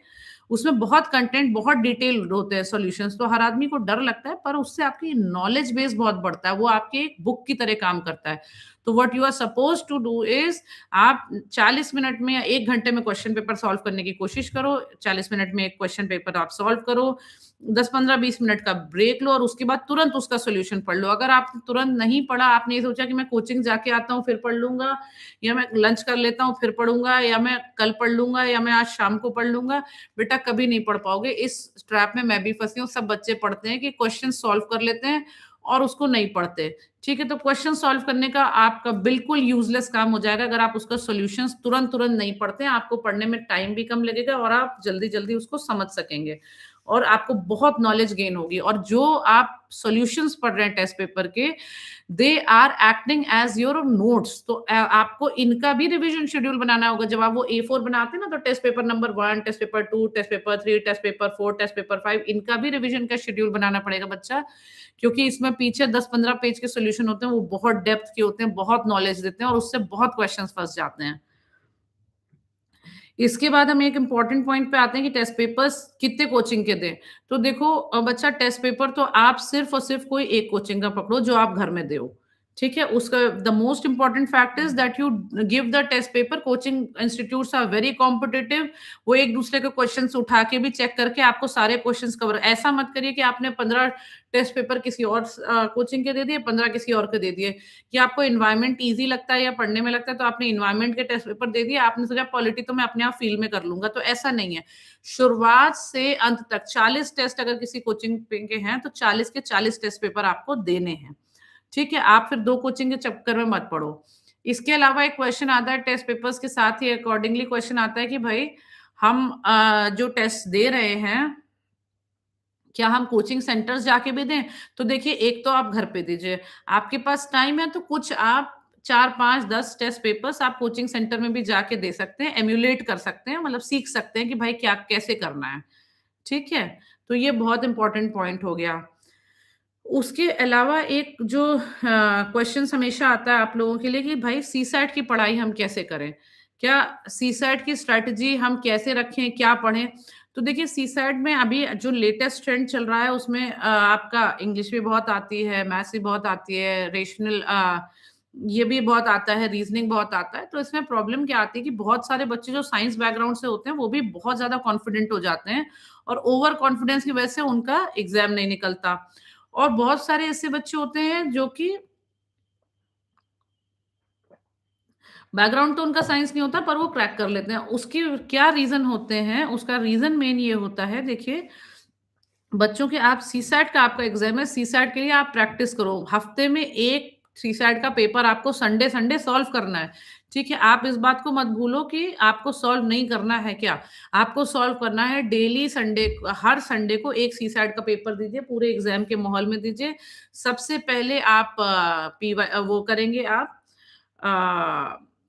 उसमें बहुत कंटेंट, बहुत डिटेल्ड होते हैं सॉल्यूशंस, तो हर आदमी को डर लगता है, पर उससे आपकी नॉलेज बेस बहुत बढ़ता है, वो आपकी एक बुक की तरह काम करता है। तो what you are supposed to do is आप 40 मिनट में या 1 घंटे में क्वेश्चन पेपर सॉल्व करने की कोशिश करो, 40 मिनट में एक क्वेश्चन पेपर आप सॉल्व करो, 10, 15, 20 मिनट का ब्रेक लो और उसके बाद तुरंत उसका सॉल्यूशन पढ़ लो। अगर आपने तुरंत नहीं पढ़ा, आपने ये सोचा कि मैं कोचिंग जाके आता हूँ, फिर पढ़ लूँगा या मैं लंच कर लेता हूँ, फिर पढ़ूँगा या मैं कल पढ़ लूँगा या मैं आज शाम को पढ़ लूँगा, बेटा कभी नहीं पढ़ पाओगे। इस ट्रैप में मैं भी फँसी हूँ, सब बच्चे पढ़ते हैं कि क्वेश्चन सॉल्व कर लेते हैं और उसको नहीं पढ़ते। ठीक है? तो क्वेश्चन सॉल्व करने का आपका बिल्कुल यूज़लेस काम हो जाएगा अगर आप उसका सॉल्यूशंस तुरंत-तुरंत नहीं पढ़ते हैं। आपको पढ़ने में टाइम भी कम लगेगा और आप जल्दी-जल्दी उसको समझ सकेंगे और आपको बहुत नॉलेज गेन होगी और जो आप सॉल्यूशंस पढ़ रहे हैं टेस्ट पेपर के, they are acting as your notes. तो आपको इनका भी रिवीजन शेड्यूल बनाना होगा। जब आप वो A4 बनाते हैं ना, तो test paper number 1, test paper 2, test paper 3, test paper 4, test paper 5 इनका भी रिवीजन का शेड्यूल बनाना पड़ेगा बच्चा, क्योंकि इसमें पीछे 10-15 पेज के सॉल्यूशन होते हैं, वो बहुत डेप्थ के होते हैं, बहुत नॉलेज देते हैं और उससे बहुत क्वेश्चंस फँस जाते हैं। इसके बाद हम एक इम्पोर्टेंट पॉइंट पे आते हैं कि टेस्ट पेपर्स कितने कोचिंग के दें। तो देखो बच्चा टेस्ट पेपर तो आप सिर्फ़ और सिर्फ़ कोई एक कोचिंग का पकड़ो जो आप घर में दो। ठीक है? उसका the most important fact is that you give the test paper. Coaching institutes are very competitive. वो एक-दूसरे के क्वेश्चन्स उठा के भी चेक करके आपको सारे क्वेश्चन्स कवर ऐसा मत करिए कि आपने 15 टेस्ट पेपर किसी और कोचिंग के दे दिए, 15 किसी और के दे दिए। कि आपको एनवायरनमेंट ईज़ी लगता है या पढ़ने में लगता है, तो आपने एनवायरनमेंट के टेस्ट पेपर दे दिए, आपने सोचा पॉलिटी तो मैं अपने आप फील में कर लूँगा, तो ऐसा नहीं है। शुरुआत से अंत तक 40 टेस्ट अगर किसी कोचिंग पे के हैं, तो 40 के 40 टेस्ट पेपर आपको देने हैं, ठीक है? आप फिर 2 कोचिंग के चक्कर में मत पड़ो। इसके अलावा एक क्वेश्चन आता है टेस्ट पेपर्स के साथ ही अकॉर्डिंगली क्वेश्चन आता है कि भई हम जो टेस्ट दे रहे हैं क्या हम कोचिंग सेंटर्स जाके भी दें? तो देखिए, एक तो आप घर पे दीजिए। आपके पास टाइम है तो कुछ आप 4, 5, 10 टेस्ट पेपर्स आप कोचिंग सेंटर में भी जाके दे सकते हैं, एम्यूलेट कर सकते हैं, मतलब सीख सकते हैं कि भाई क्या कैसे करना है। ठीक है? तो ये बहुत इम्पोर्टेंट पॉइंट हो गया। उसके अलावा एक जो क्वेश्चन्स हमेशा आता है आप लोगों के लिए कि भाई सीसैट की पढ़ाई हम कैसे करें? क्या सीसैट की स्ट्रैटेजी हम कैसे रखें, क्या पढ़ें? तो देखिए सीसैट में अभी जो लेटेस्ट ट्रेंड चल रहा है उसमें आपका इंग्लिश भी बहुत आती है, मैथ्स भी बहुत आती है, ये भी बहुत आता है, रीज़निंग बहुत आता है। तो इसमें प्रॉब्लम क्या आती है कि बहुत सारे बच्चे जो साइंस बैकग्राउंड से होते हैं, वो भी बहुत ज़्यादा कॉन्फिडेंट हो जाते हैं और ओवर कॉन्फिडेंस की वजह से उनका एग्ज़ाम नहीं निकलता। और बहुत सारे ऐसे बच्चे होते हैं जो कि बैकग्राउंड तो उनका साइंस नहीं होता पर वो क्रैक कर लेते हैं। उसकी क्या रीज़न होते हैं? उसका रीज़न मेन ये होता है देखिए, बच्चों के आप सीसैट का आपका एग्ज़ाम है, सीसैट के लिए आप प्रैक्टिस करो। हफ्ते में 1 सीसैट का पेपर आपको संडे-संडे सॉल्व करना है, ठीक है? आप इस बात को मत भूलो कि आपको सॉल्व नहीं करना है क्या? आपको सॉल्व करना है डेली हर संडे को 1 सीसैट का पेपर दीजिए, पूरे एग्ज़ाम के माहौल में दीजिए। सबसे पहले आप वो करेंगे आप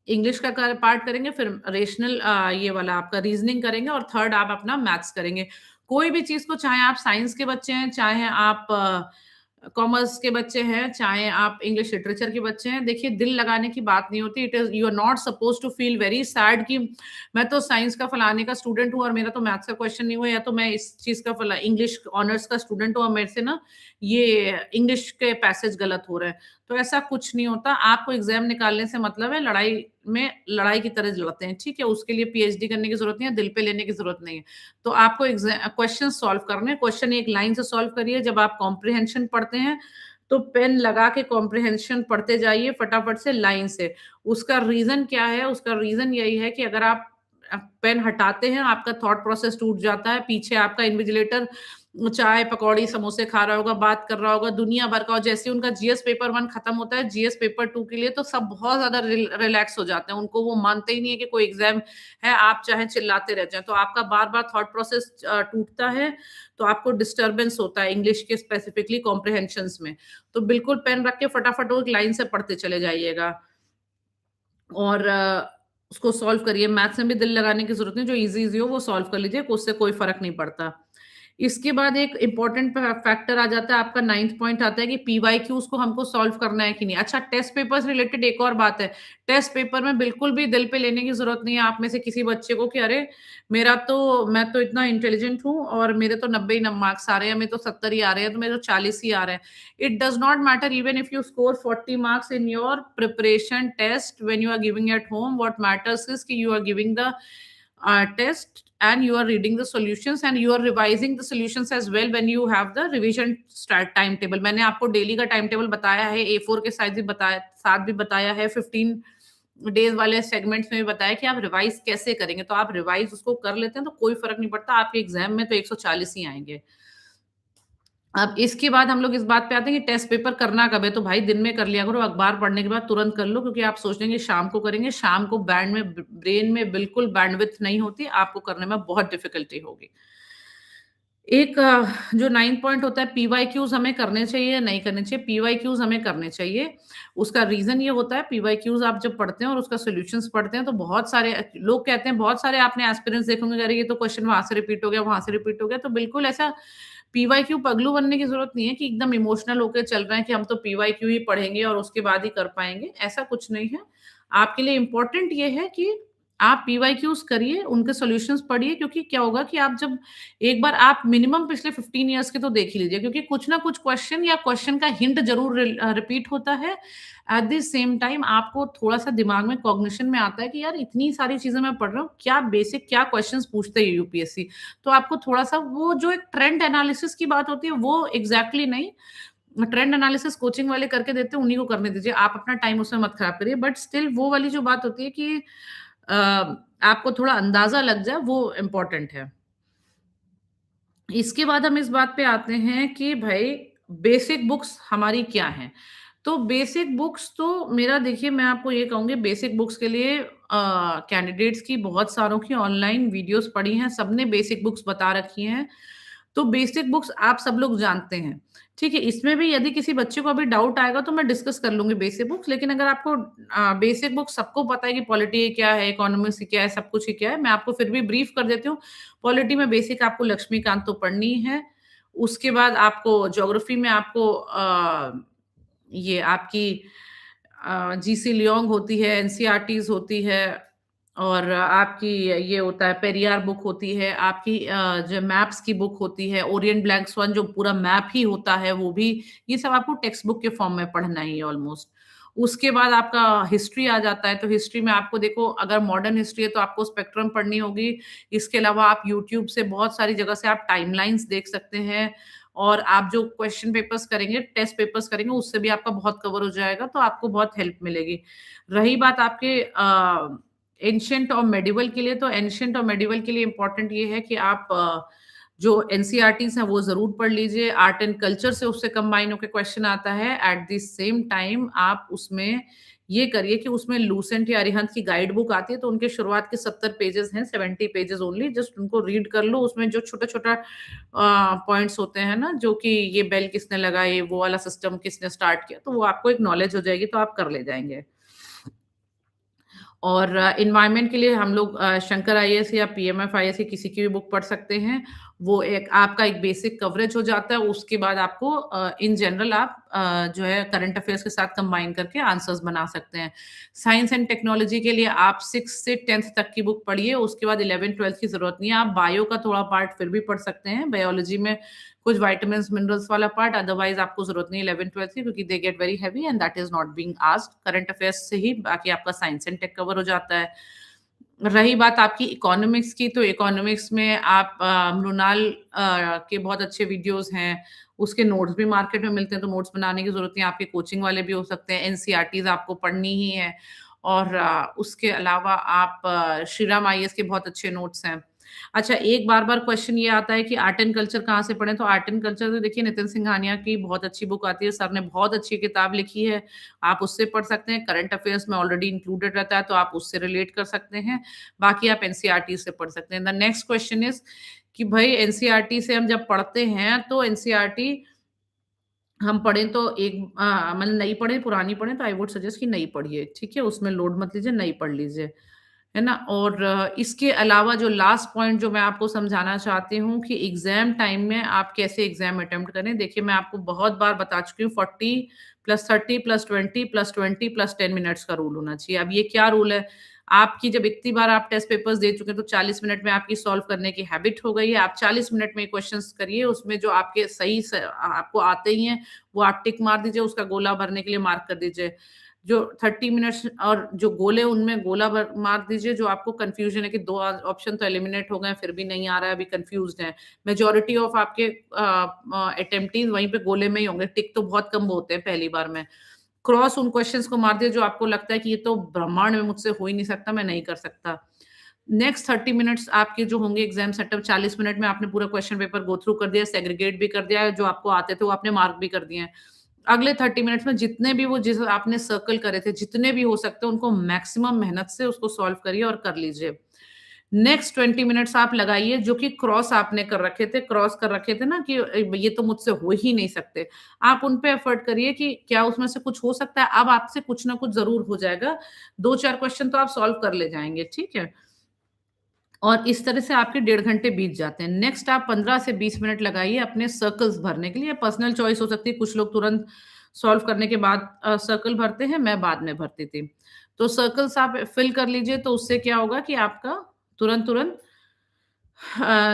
इंग्लिश का पार्ट करेंगे, फिर रेशनल ये वाला आपका रीज़निंग करेंगे और थर्ड आप अपना मैथ्स करेंगे। कोई भी चीज़ को चाहे आप साइंस के बच्चे हैं, चाहे आप कॉमर्स के बच्चे हैं, चाहे आप इंग्लिश लिटरेचर के बच्चे हैं, देखिए दिल लगाने की बात नहीं होती। It is you are not supposed to feel very sad कि मैं तो साइंस का फलाने का स्टूडेंट हूँ और मेरा तो मैथ्स का क्वेश्चन नहीं हुआ, या तो मैं इस चीज़ का फला इंग्लिश ऑनर्स का स्टूडेंट हूँ और मेरे से ना ये इंग्लिश के पैसेज गलत हो रहे हैं। तो ऐसा कुछ नहीं होता। आपको एग्ज़ाम निकालने से मतलब है, लड़ाई में लड़ाई की तरह लड़ते हैं, ठीक है? उसके लिए पीएचडी करने की ज़रूरत नहीं है, दिल पे लेने की ज़रूरत नहीं है। तो आपको क्वेश्चन सॉल्व करने हैं, क्वेश्चन एक लाइन से सॉल्व करिए। जब आप कॉम्प्रिहेंशन पढ़ते हैं, तो पेन लगा के कॉम्प्रिहेंशन पढ़ते जाइए फटाफट से लाइन से। उसका रीज़न क्या है? उसका रीज़न यही है कि अगर आप पेन हटाते हैं, आपका थॉट प्रोसेस टूट जाता है, पीछे आपका इन्विजिलेटर चाय, पकौड़ी, समोसे खा रहा होगा, बात कर रहा होगा, दुनिया भर का, और जैसे ही उनका जीएस पेपर 1 खत्म होता है, जीएस पेपर 2 के लिए तो सब बहुत ज़्यादा रिलैक्स हो जाते हैं। उनको वो मानते ही नहीं है कि कोई एग्ज़ाम है, आप चाहे चिल्लाते रह जाएँ। तो आपका बार-बार थॉट प्रोसेस टूटता है, तो आपको डिस्टर्बेंस होता है इंग्लिश के स्पेसिफिकली कॉम्प्रिहेंशन्स में। तो बिल्कुल पेन रख के फटाफट वो एक लाइन से पढ़ते चले जाइएगा। और उसको सॉल्व करिए। मैथ्स में भी दिल लगाने की ज़रूरत नहीं, जो ईज़ी-ईज़ी हो वो सॉल्व कर लीजिए, उससे कोई फ़र्क नहीं पड़ता। इसके बाद एक इम्पोर्टेंट फैक्टर आ जाता है, आपका 9th पॉइंट आता है कि पीवाईक्यूज़ को हमको सॉल्व करना है कि नहीं। अच्छा, टेस्ट पेपर से रिलेटेड एक और बात है, टेस्ट पेपर में बिल्कुल भी दिल पे लेने की ज़रूरत नहीं है आप में से किसी बच्चे को कि अरे! मैं तो इतना इंटेलिजेंट हूँ और मेरे तो 90 ही मार्क्स आ रहे हैं, मेरे तो 70 ही आ रहे हैं, तो मेरे तो 40 ही आ रहे हैं। It does not matter even if you score 40 marks in your preparation test when you are giving at home. What matters is कि you are giving the test and you are reading the solutions and you are revising the solutions as well when you have the revision start timetable. मैंने आपको daily का time table बताया है, A4 के साथ भी बताया है, 15 डेज वाले सेगमेंट्स में भी बताया कि आप रिवाइज कैसे करेंगे। तो आप रिवाइज उसको कर लेते हैं तो कोई फर्क नहीं पड़ता, आपके एग्जाम में तो 140 ही आएंगे। अब इसके बाद हम लोग इस बात पे आते हैं कि टेस्ट पेपर करना कब है, तो भाई दिन में कर लिया करो, अखबार पढ़ने के बाद तुरंत कर लो, क्योंकि आप सोच लेंगे शाम को करेंगे, शाम को ब्रेन में बिल्कुल बैंडविड्थ नहीं होती, आपको करने में बहुत डिफिकल्टी होगी। एक जो 9 पॉइंट होता है, पीवाईक्यूज़ हमें करने चाहिए या नहीं करने चाहिए? पीवाईक्यूज़ हमें करने चाहिए। उसका रीज़न ये होता है, पीवाईक्यूज़ आप जब पढ़ते हैं और उसका सॉल्यूशंस पढ़ते हैं तो बहुत सारे लोग कहते हैं, बहुत सारे आपने एस्पिरेंट्स देखे होंगे, अरे ये तो क्वेश्चन वहाँ से रिपीट हो गया, वहाँ से रिपीट हो गया। तो बिल्कुल ऐसा पीवाईक्यू पगलू बनने की ज़रूरत नहीं है कि एकदम इमोशनल होके चल रहे हैं कि हम तो पीवाईक्यू ही पढ़ेंगे और उसके बाद ही कर पाएँगे, ऐसा कुछ नहीं है। आपके लिए इम्पोर्टेंट ये है कि आप पीवाईक्यूज़ करिए, उनके सॉल्यूशंस पढ़िए, क्योंकि क्या होगा कि आप जब एक बार आप मिनिमम पिछले 15 इयर्स के तो देख ही लीजिए, क्योंकि कुछ ना कुछ क्वेश्चन या क्वेश्चन का हिंट ज़रूर रिपीट होता है। एट द सेम टाइम आपको थोड़ा-सा दिमाग में कॉग्निशन में आता है कि यार इतनी सारी चीज़ें मैं पढ़ रहा हूँ, क्या बेसिक क्या क्वेश्चंस पूछते हैं यूपीएससी। तो आपको थोड़ा-सा वो जो एक ट्रेंड एनालिसिस की बात होती है, वो एग्ज़ैक्टली नहीं, ट्रेंड एनालिसिस कोचिंग वाले करके देते हैं, उन्हीं को करने दीजिए। आप अपना टाइम उसमें मत खराब करिए, बट स्टिल वो वाली जो बात होती है कि अ, आपको थोड़ा अंदाज़ा लग जाए, वो इम्पोर्टेंट है। इसके बाद हम इस बात पे आते हैं कि भाई बेसिक बुक्स हमारी क्या हैं? तो बेसिक बुक्स तो मेरा देखिए, मैं आपको ये कहूँगी, बेसिक बुक्स के लिए कैंडिडेट्स की बहुत सारों की ऑनलाइन वीडियोज़ पड़ी हैं, सबने बेसिक बुक्स बता रखी हैं। तो बेसिक बुक्स आप सब लोग जानते हैं, ठीक है? इसमें भी यदि किसी बच्चे को अभी डाउट आएगा तो मैं डिस्कस कर लूँगी बेसिक बुक्स, लेकिन अगर आपको बेसिक बुक्स सबको पता है कि पॉलिटी क्या है, इकोनॉमिक्स क्या है, सब कुछ ही क्या है, मैं आपको फिर भी ब्रीफ कर देती हूँ। पॉलिटी में बेसिक आपको लक्ष्मीकांत तो पढ़नी ही है। उसके बाद आपको ज्योग्राफी में आपको ये आपकी जीसी लियोंग होती है, एनसीईआरटीज़ होती है, और आपकी ये होता है पेरियार बुक होती है, आपकी जो मैप्स की बुक होती है, ओरिएंट ब्लैंक स्वान जो पूरा मैप ही होता है वो भी, ये सब आपको टेक्स्ट बुक के फॉर्म में पढ़ना ही है ऑलमोस्ट। उसके बाद आपका हिस्ट्री आ जाता है, तो हिस्ट्री में आपको देखो, अगर मॉडर्न हिस्ट्री है तो आपको स्पेक्ट्रम पढ़नी होगी। इसके अलावा आप यूट्यूब से बहुत सारी जगह से आप टाइमलाइन्स देख सकते हैं, और आप जो क्वेश्चन पेपर्स करेंगे, टेस्ट पेपर्स करेंगे, उससे भी आपका बहुत कवर हो जाएगा, तो आपको बहुत हेल्प मिलेगी। रही बात आपके एंशिएंट और मेडिवल के लिए, तो एंशिएंट और मेडिवल के लिए इम्पोर्टेंट ये है कि आप जो एनसीईआरटीज़ हैं वो ज़रूर पढ़ लीजिए। आर्ट एंड कल्चर से उससे कंबाइन होके क्वेश्चन आता है। एट द सेम टाइम आप उसमें ये करिए कि उसमें लूसेंट या अरिहंत की गाइड बुक आती है, तो उनके शुरुआत के 70 पेजेज़ हैं, 70 पेजेज़ ओनली, जस्ट उनको रीड कर लो। उसमें जो छोटा-छोटा पॉइंट्स होते हैं ना, जो कि ये बेल किसने लगाई, वो वाला सिस्टम किसने स्टार्ट किया, तो वो आपको एक नॉलेज हो जाएगी, तो आप कर ले जाएँगे। और एनवायरनमेंट के लिए हम लोग शंकर आईएएस या पीएमएफ आईएएस की किसी की भी बुक पढ़ सकते हैं। वो एक आपका एक बेसिक कवरेज हो जाता है, उसके बाद आपको इन जनरल आप जो है करंट अफेयर्स के साथ कंबाइन करके आंसर्स बना सकते हैं। साइंस एंड टेक्नोलॉजी के लिए आप 6 से 10th तक की बुक पढ़िए, उसके बाद 11th-12th की ज़रूरत नहीं है। आप बायो का थोड़ा पार्ट फिर भी पढ़ सकते हैं, बायोलॉजी में कुछ विटामिन्स, मिनरल्स वाला पार्ट, अदरवाइज़ आपको ज़रूरत नहीं है 11th-12th की क्योंकि they get very heavy and that is not being asked. Current affairs से ही बाकी आपका साइंस एंड टेक कवर हो जाता है। रही बात आपकी इकोनॉमिक्स की, तो इकोनॉमिक्स में आप मृणाल के बहुत अच्छे वीडियोज़ हैं, उसके नोट्स भी मार्केट में मिलते हैं, तो नोट्स बनाने की ज़रूरत नहीं है, आपके कोचिंग वाले भी हो सकते हैं, एनसीईआरटीज़ आपको पढ़नी ही है और उसके अलावा आप श्रीराम आईएएस के बहुत अच्छे नोट्स हैं। अच्छा, एक बार-बार क्वेश्चन ये आता है कि आर्ट एंड कल्चर कहाँ से पढ़ें? तो आर्ट एंड कल्चर तो देखिए नितिन सिंघानिया की बहुत अच्छी बुक आती है, सर ने बहुत अच्छी किताब लिखी है, आप उससे पढ़ सकते हैं। करंट अफेयर्स में ऑलरेडी इंक्लूडेड रहता है, तो आप उससे रिलेट कर सकते हैं। बाकी आप एनसीईआरटी से पढ़ सकते हैं। द नेक्स्ट क्वेश्चन इज़ कि भई एनसीईआरटी से हम जब पढ़ते हैं, तो एनसीईआरटी हम पढ़ें तो एक मतलब नई पढ़ें, पुरानी पढ़ें, तो आई वुड सजेस्ट कि नई पढ़िए, ठीक है? उसमें लोड मत लीजिए, नई पढ़ लीजिए, है ना? और इसके अलावा जो लास्ट पॉइंट जो मैं आपको समझाना चाहती हूँ कि एग्ज़ाम टाइम में आप कैसे एग्ज़ाम अटेम्प्ट करें। देखिए, मैं आपको बहुत बार बता चुकी हूँ 40 plus 30 plus 20 plus 20 plus 10 minutes का रूल होना चाहिए। अब ये क्या रूल है? आपकी जब इतनी बार आप टेस्ट पेपर्स दे चुके हैं, तो 40 मिनट में आपकी सॉल्व करने की हैबिट हो गई है। आप 40 मिनट में क्वेश्चंस करिए, उसमें जो आपके सही स आपको आते ही हैं, वो आप टिक मार दीजिए, उसका गोला भरने के लिए मार्क कर दीजिए। जो 30 मिनट्स और जो गोले उनमें गोला भर मार दीजिए, जो आपको कन्फ्यूज़न है कि 2 ऑप्शन तो एलिमिनेट हो गए, फिर भी नहीं आ रहा है, अभी कन्फ्यूज़्ड हैं। मेजॉरिटी ऑफ आपके अटेम्प्टीज़ वहीं पे गोले में ही होंगे, टिक तो बहुत कम होते हैं पहली बार में। क्रॉस उन क्वेश्चंस को मार दिया जो आपको लगता है कि ये तो ब्रह्मांड में मुझसे हो ही नहीं सकता, मैं नहीं कर सकता। नेक्स्ट 30 मिनट्स आपके जो होंगे एग्ज़ाम सेटअप 40 मिनट में आपने पूरा क्वेश्चन पेपर गो थ्रू कर दिया, सेग्रीगेट भी कर दिया है, जो आपको आते थे वो आपने मार्क भी कर दिए हैं। अगले 30 मिनट्स में जितने भी वो जिस आपने सर्कल करे थे, जितने भी हो सकते हैं उनको मैक्सिमम मेहनत से उसको सॉल्व करिए और कर लीजिए। नेक्स्ट 20 मिनट्स आप लगाइए जो कि क्रॉस आपने कर रखे थे, क्रॉस कर रखे थे ना कि ये तो मुझसे हो ही नहीं सकते। आप उन पे एफर्ट करिए कि क्या उसमें से कुछ हो सकता है? अब आपसे कुछ ना कुछ ज़रूर हो जाएगा। 2-4 क्वेश्चन तो आप सॉल्व कर ले जाएँगे, ठीक है? और इस तरह से आपके 1.5 घंटे बीत जाते हैं। नेक्स्ट आप 15 से 20 मिनट लगाइए अपने सर्कल्स भरने के लिए, पर्सनल चॉइस हो सकती है, कुछ लोग तुरंत सॉल्व करने के बाद सर्कल भरते हैं, मैं बाद में भरती थी। तो सर्कल्स आप फिल कर लीजिए, तो उससे क्या होगा कि आपका तुरंत-तुरंत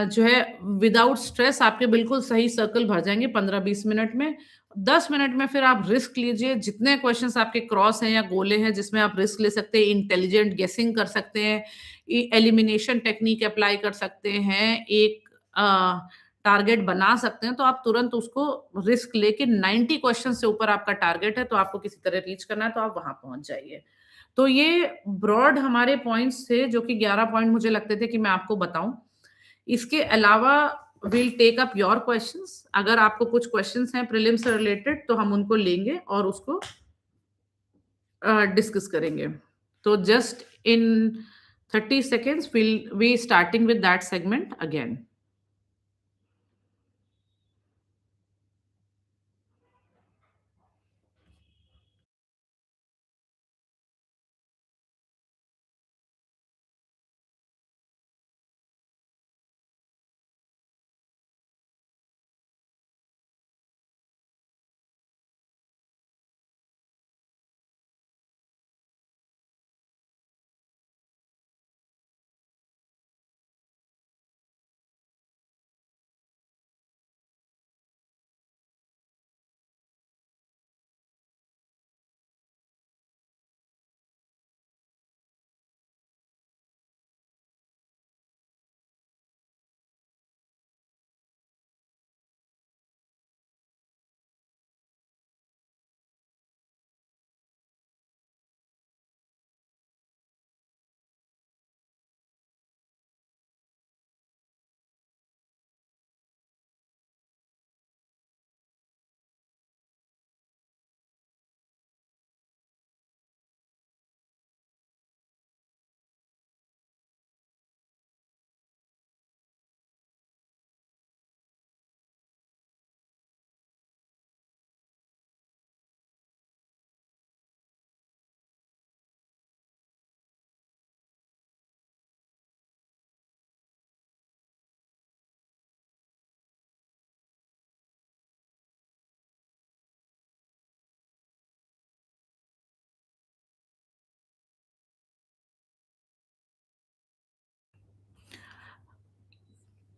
जो है विदाउट स्ट्रेस आपके बिल्कुल सही सर्कल भर जाएँगे 15-20 मिनट में। 10 मिनट में फिर आप रिस्क लीजिए, जितने क्वेश्चन्स आपके क्रॉस हैं या गोले हैं जिसमें आप रिस्क ले सकते हैं, इंटेलिजेंट गेसिंग कर सकते हैं, एलिमिनेशन टेक्निक अप्लाई कर सकते हैं, एक टारगेट बना सकते हैं, तो आप तुरंत उसको रिस्क लेके 90 क्वेश्चन से ऊपर आपका टारगेट है, तो आपको किसी तरह रीच करना है, तो आप वहाँ पहुँच जाइए। तो ये ब्रॉड हमारे पॉइंट्स थे, जो कि 11 पॉइंट मुझे लगते थे कि मैं आपको बताऊँ। इसके अलावा will take up your questions. अगर आपको कुछ क्वेश्चंस हैं प्रीलिम्स से रिलेटेड, तो हम उनको लेंगे और उसको डिस्कस करेंगे। तो just in 30 seconds, we'll be starting with that segment again.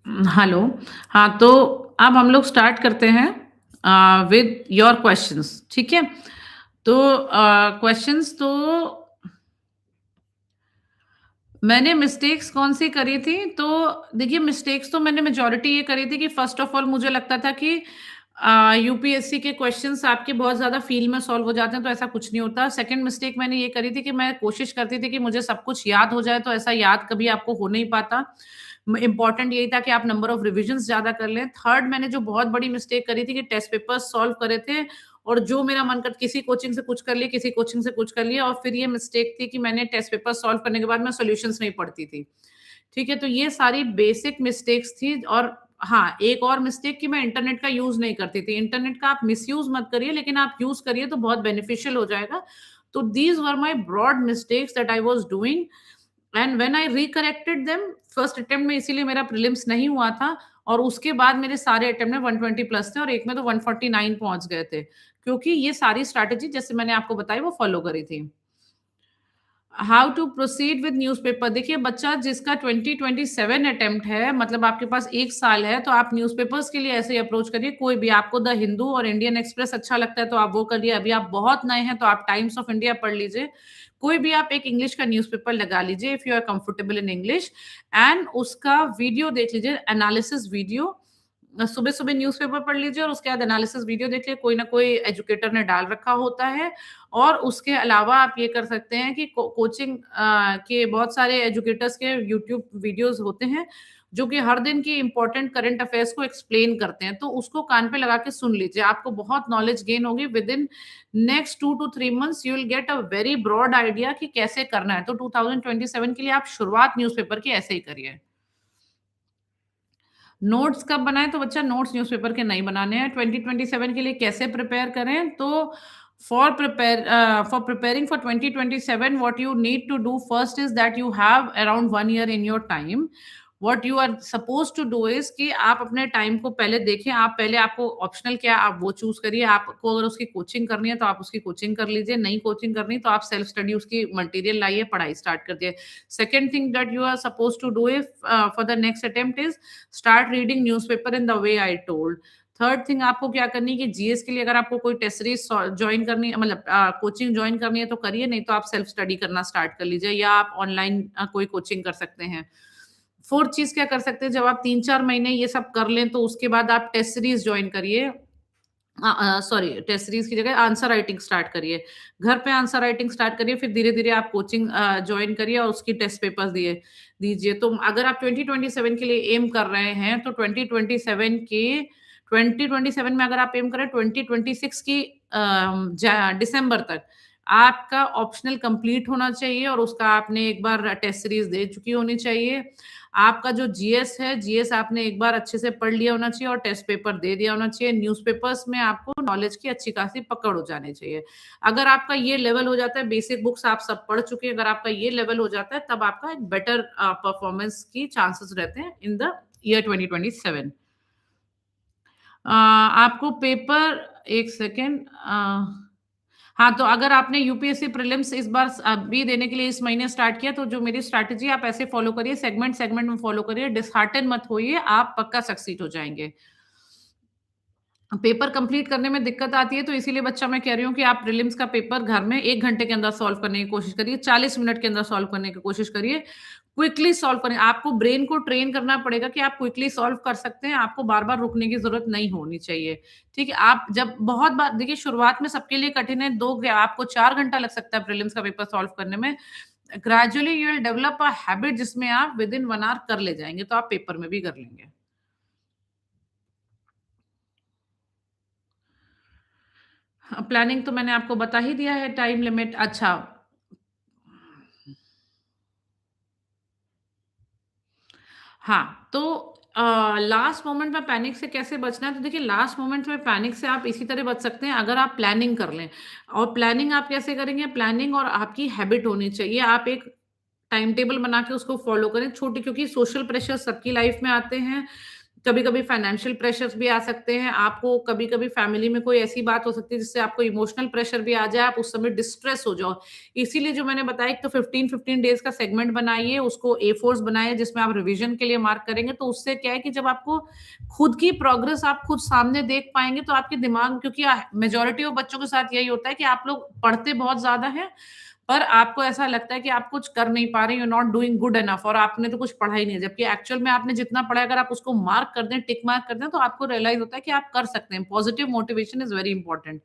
Hello. हाँ, तो अब हम लोग स्टार्ट करते हैं विद योर क्वेश्चंस, ठीक है? तो क्वेश्चंस तो मैंने मिस्टेक्स कौन-सी करी थी? तो देखिए मिस्टेक्स तो मैंने मेजॉरिटी ये करी थी कि फ़र्स्ट ऑफ ऑल मुझे लगता था कि यूपीएससी के क्वेश्चंस आपके बहुत ज़्यादा फ़ील में सॉल्व हो जाते हैं, तो ऐसा कुछ नहीं होता। सेकंड मिस्टेक मैंने ये करी थी कि मैं कोशिश करती थी कि मुझे सब कुछ याद हो जाए, तो ऐसा याद कभी आपको हो नहीं पाता। इम्पोर्टेंट यही था कि आप नंबर ऑफ रिविजन्स ज़्यादा कर लें। थर्ड मैंने जो बहुत बड़ी मिस्टेक करी थी कि टेस्ट पेपर्स सॉल्व करे थे और जो मेरा मन कर किसी कोचिंग से कुछ कर लिया, किसी कोचिंग से कुछ कर लिया और फिर ये मिस्टेक थी कि मैंने टेस्ट पेपर सॉल्व करने के बाद मैं सॉल्यूशंस नहीं पढ़ती थी। ठीक है? तो ये सारी बेसिक मिस्टेक्स थी और हाँ, एक और मिस्टेक कि मैं इंटरनेट का यूज़ नहीं करती थी। इंटरनेट का आप मिसयूज़ मत करिए, लेकिन आप यूज़ करिए तो बहुत बेनिफिशियल हो जाएगा। तो these were my broad mistakes that I was doing and when I recorrected them first attempt में इसीलिए मेरा प्रीलिम्स नहीं हुआ था और उसके बाद मेरे सारे अटेम्प्ट में 120 प्लस थे और एक में तो 149 पहुँच गए थे। क्योंकि ये सारी स्ट्रैटेजी जैसे मैंने आपको बताई वो फॉलो करी थी। How to proceed with newspaper देखिए बच्चा जिसका 2027 अटेम्प्ट है मतलब आपके पास 1 साल है तो आप न्यूज़पेपर्स के लिए ऐसे ही अप्रोच करिए कोई भी आपको द हिंदू और इंडियन एक्सप्रेस अच्छा लगता है तो आप वो करिए अभी आप बहुत नए हैं तो आप टाइम्स ऑफ इंडिया पढ़ लीजिए कोई भी आप एक इंग्लिश का न्यूज़पेपर लगा लीजिए if you are comfortable in English and उसका वीडियो देख लीजिए एनालिसिस वीडियो सुबह-सुबह न्यूज़पेपर पढ़ लीजिए और उसके बाद एनालिसिस वीडियो देख लिया, कोई ना कोई एजुकेटर ने डाल रखा होता है और उसके अलावा आप ये कर सकते हैं कि कोचिंग के बहुत सारे एजुकेटर्स के यूट्यूब वीडियोज़ होते हैं, जो कि हर दिन की इम्पोर्टेंट करंट अफेयर्स को एक्सप्लेन करते हैं, तो उसको कान पे लगा के सुन लीजिए, आपको बहुत नॉलेज गेन होगी within next 2 to 3 months you will get a very broad idea कि कैसे करना है, तो 2027 के लिए आप शुरुआत न्यूज़पेपर की ऐसे ही करिए। नोट्स कब बनाएँ? तो बच्चा नोट्स न्यूज़पेपर के नहीं बनाने हैं। 2027 के लिए कैसे प्रिपेयर करें? तो for preparing for 2027 what you need to do first is that you have around 1 year in your time. What you are supposed to do is कि आप अपने टाइम को पहले देखें, आप पहले आपको ऑप्शनल क्या है आप वो चूज़ करिए। आपको अगर उसकी कोचिंग करनी है तो आप उसकी कोचिंग कर लीजिए, नहीं कोचिंग करनी तो आप सेल्फ स्टडी उसकी मटेरियल लाइए, पढ़ाई स्टार्ट कर दिए। Second thing that you are supposed to do if for the next attempt is start reading newspaper in the way I told. Third thing आपको क्या करनी है कि जीएस के लिए अगर आपको कोई टेस्ट सीरीज ज्वाइन करनी है मतलब कोचिंग ज्वाइन करनी है तो करिए नहीं तो आप सेल्फ स्टडी करना स्टार्ट कर लीजिए या आप ऑनलाइन कोई कोचिंग कर सकते हैं। फोर्थ चीज क्या कर सकते हैं जब आप 3-4 महीने ये सब कर लें तो उसके बाद आप टेस्ट सीरीज ज्वाइन करिए सॉरी टेस्ट सीरीज की जगह आंसर राइटिंग स्टार्ट करिए। घर पे आंसर राइटिंग स्टार्ट करिए फिर धीरे-धीरे आप कोचिंग जॉइन करिए और उसकी टेस्ट पेपर्स दीजिए। तो अगर आप 2027 के लिए एम कर रहे हैं तो 2027 में अगर आप एम करें 2026 की दिसंबर तक आपका ऑप्शनल कंप्लीट होना चाहिए और उसका आपने एक बार टेस्ट सीरीज दे चुकी होनी चाहिए। आपका जो जीएस है, जीएस आपने एक बार अच्छे से पढ़ लिया होना चाहिए और टेस्ट पेपर दे दिया होना चाहिए। न्यूज़पेपर्स में आपको नॉलेज की अच्छी खासी पकड़ हो जानी चाहिए। अगर आपका ये लेवल हो जाता है, बेसिक बुक्स आप सब पढ़ चुके हैं, अगर आपका ये लेवल हो जाता है, तब आपका एक बेटर परफॉर्मेंस की चांसेस रहते हैं इन द ईयर 2027। आपको पेपर एक सेकंड हाँ, तो अगर आपने यूपीएससी प्रीलिम्स इस बार अभी देने के लिए इस महीने स्टार्ट किया, तो जो मेरी स्ट्रैटेजी आप ऐसे फॉलो करिए, सेगमेंट में फॉलो करिए, डिसहार्टन मत होइए, आप पक्का सक्सीड हो जाएँगे। पेपर कंप्लीट करने में दिक्कत आती है, तो इसीलिए बच्चा मैं कह रही हूँ कि आप प्रीलिम्स का पेपर घर में 1 घंटे के अंदर सॉल्व करने की कोशिश करिए, 40 मिनट के अंदर सॉल्व करने की कोशिश करिए। क्विकली सॉल्व करें, आपको ब्रेन को ट्रेन करना पड़ेगा कि आप क्विकली सॉल्व कर सकते हैं, आपको बार-बार रुकने की ज़रूरत नहीं होनी चाहिए। ठीक है? आप जब बहुत बार देखिए शुरुआत में सबके लिए कठिन है, 2 घ आपको 4 घंटा लग सकता है प्रीलिम्स का पेपर सॉल्व करने में। Gradually you will develop a habit जिसमें आप विद इन 1 आवर कर ले जाएँगे, तो आप पेपर में भी कर लेंगे। प्लानिंग तो मैंने आपको बता ही दिया है टाइम लिमिट अच्छा हाँ, तो लास्ट मोमेंट में पैनिक से कैसे बचना है? तो देखिए लास्ट मोमेंट में पैनिक से आप इसी तरह बच सकते हैं अगर आप प्लानिंग कर लें और प्लानिंग आप कैसे करेंगे? प्लानिंग और आपकी हैबिट होनी चाहिए। आप एक टाइम टेबल बना के उसको फ़ॉलो करें छोटे क्योंकि सोशल प्रेशर सबकी लाइफ़ में आते हैं। कभी-कभी फाइनेंशियल प्रेशर्स भी आ सकते हैं, आपको कभी-कभी फैमिली में कोई ऐसी बात हो सकती है जिससे आपको इमोशनल प्रेशर भी आ जाए, आप उस समय डिस्ट्रेस हो जाओ। इसीलिए जो मैंने बताया, एक तो 15-15 डेज़ का सेगमेंट बनाइए, उसको ए4s बनाइए जिसमें आप रिवीजन के लिए मार्क करेंगे, तो उससे क्या है कि जब आपको खुद की प्रोग्रेस आप खुद सामने देख पाएँगे तो आपके दिमाग, क्योंकि मेजॉरिटी ऑफ बच्चों के साथ यही होता है कि आप लोग पढ़ते बहुत ज़्यादा हैं, पर आपको ऐसा लगता है कि आप कुछ कर नहीं पा रहे, you are not doing good enough, और आपने तो कुछ पढ़ा ही नहीं है। जबकि एक्चुअल में आपने जितना पढ़ा है, अगर आप उसको मार्क कर दें, टिक मार्क कर दें, तो आपको रियलाइज़ होता है कि आप कर सकते हैं। Positive motivation is very important.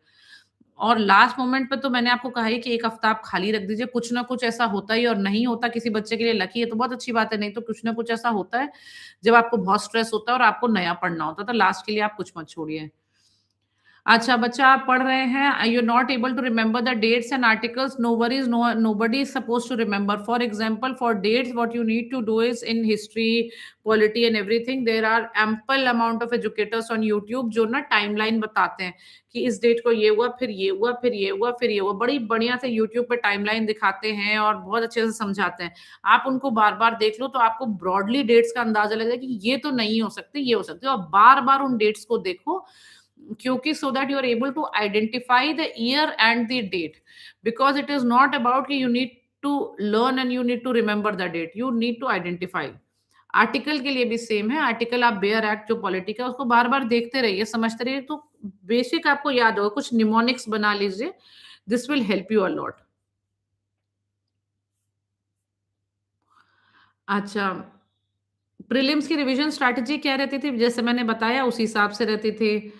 और लास्ट मोमेंट पे तो मैंने आपको कहा ही कि 1 हफ्ता आप खाली रख दीजिए, कुछ ना कुछ ऐसा होता ही, और नहीं होता किसी बच्चे के लिए लकी है तो बहुत अच्छी बात है, नहीं तो कुछ ना कुछ ऐसा होता है, जब आपको बहुत स्ट्रेस होता है और आपको नया पढ़ना होता है, तो लास्ट के लिए आप कुछ मत छोड़िए। अच्छा, बच्चा आप पढ़ रहे हैं, you are not able to remember the dates and articles, no worries, nobody is supposed to remember. For example, for dates what you need to do is in history, polity and everything, there are ample amount of educators on YouTube जो ना timeline बताते हैं कि इस date को ये हुआ, फिर ये हुआ, फिर ये हुआ, फिर ये हुआ। बड़ी बढ़िया से यूट्यूब पे टाइमलाइन दिखाते हैं और बहुत अच्छे से समझाते हैं। आप उनको बार-बार देख लो तो आपको ब्रॉडली डेट्स का अंदाजा लगेगा कि ये तो नहीं हो सकते, ये हो सकते हैं, और बार-बार उन डेट्स को देखो, क्योंकि so that you are able to identify the year and the date, because it is not about कि you need to learn and you need to remember the date, you need to identify। Article के लिए भी same है, article आप bare act जो polity का, उसको बार बार देखते रहिए, समझते रहिए, तो बेसिक आपको याद होगा। कुछ निमोनिक्स बना लीजिए, this will help you a lot. अच्छा, प्रीलिम्स की रिवीजन स्ट्रैटेजी क्या रहती थी? जैसे मैंने बताया उसी हिसाब से रहती थी।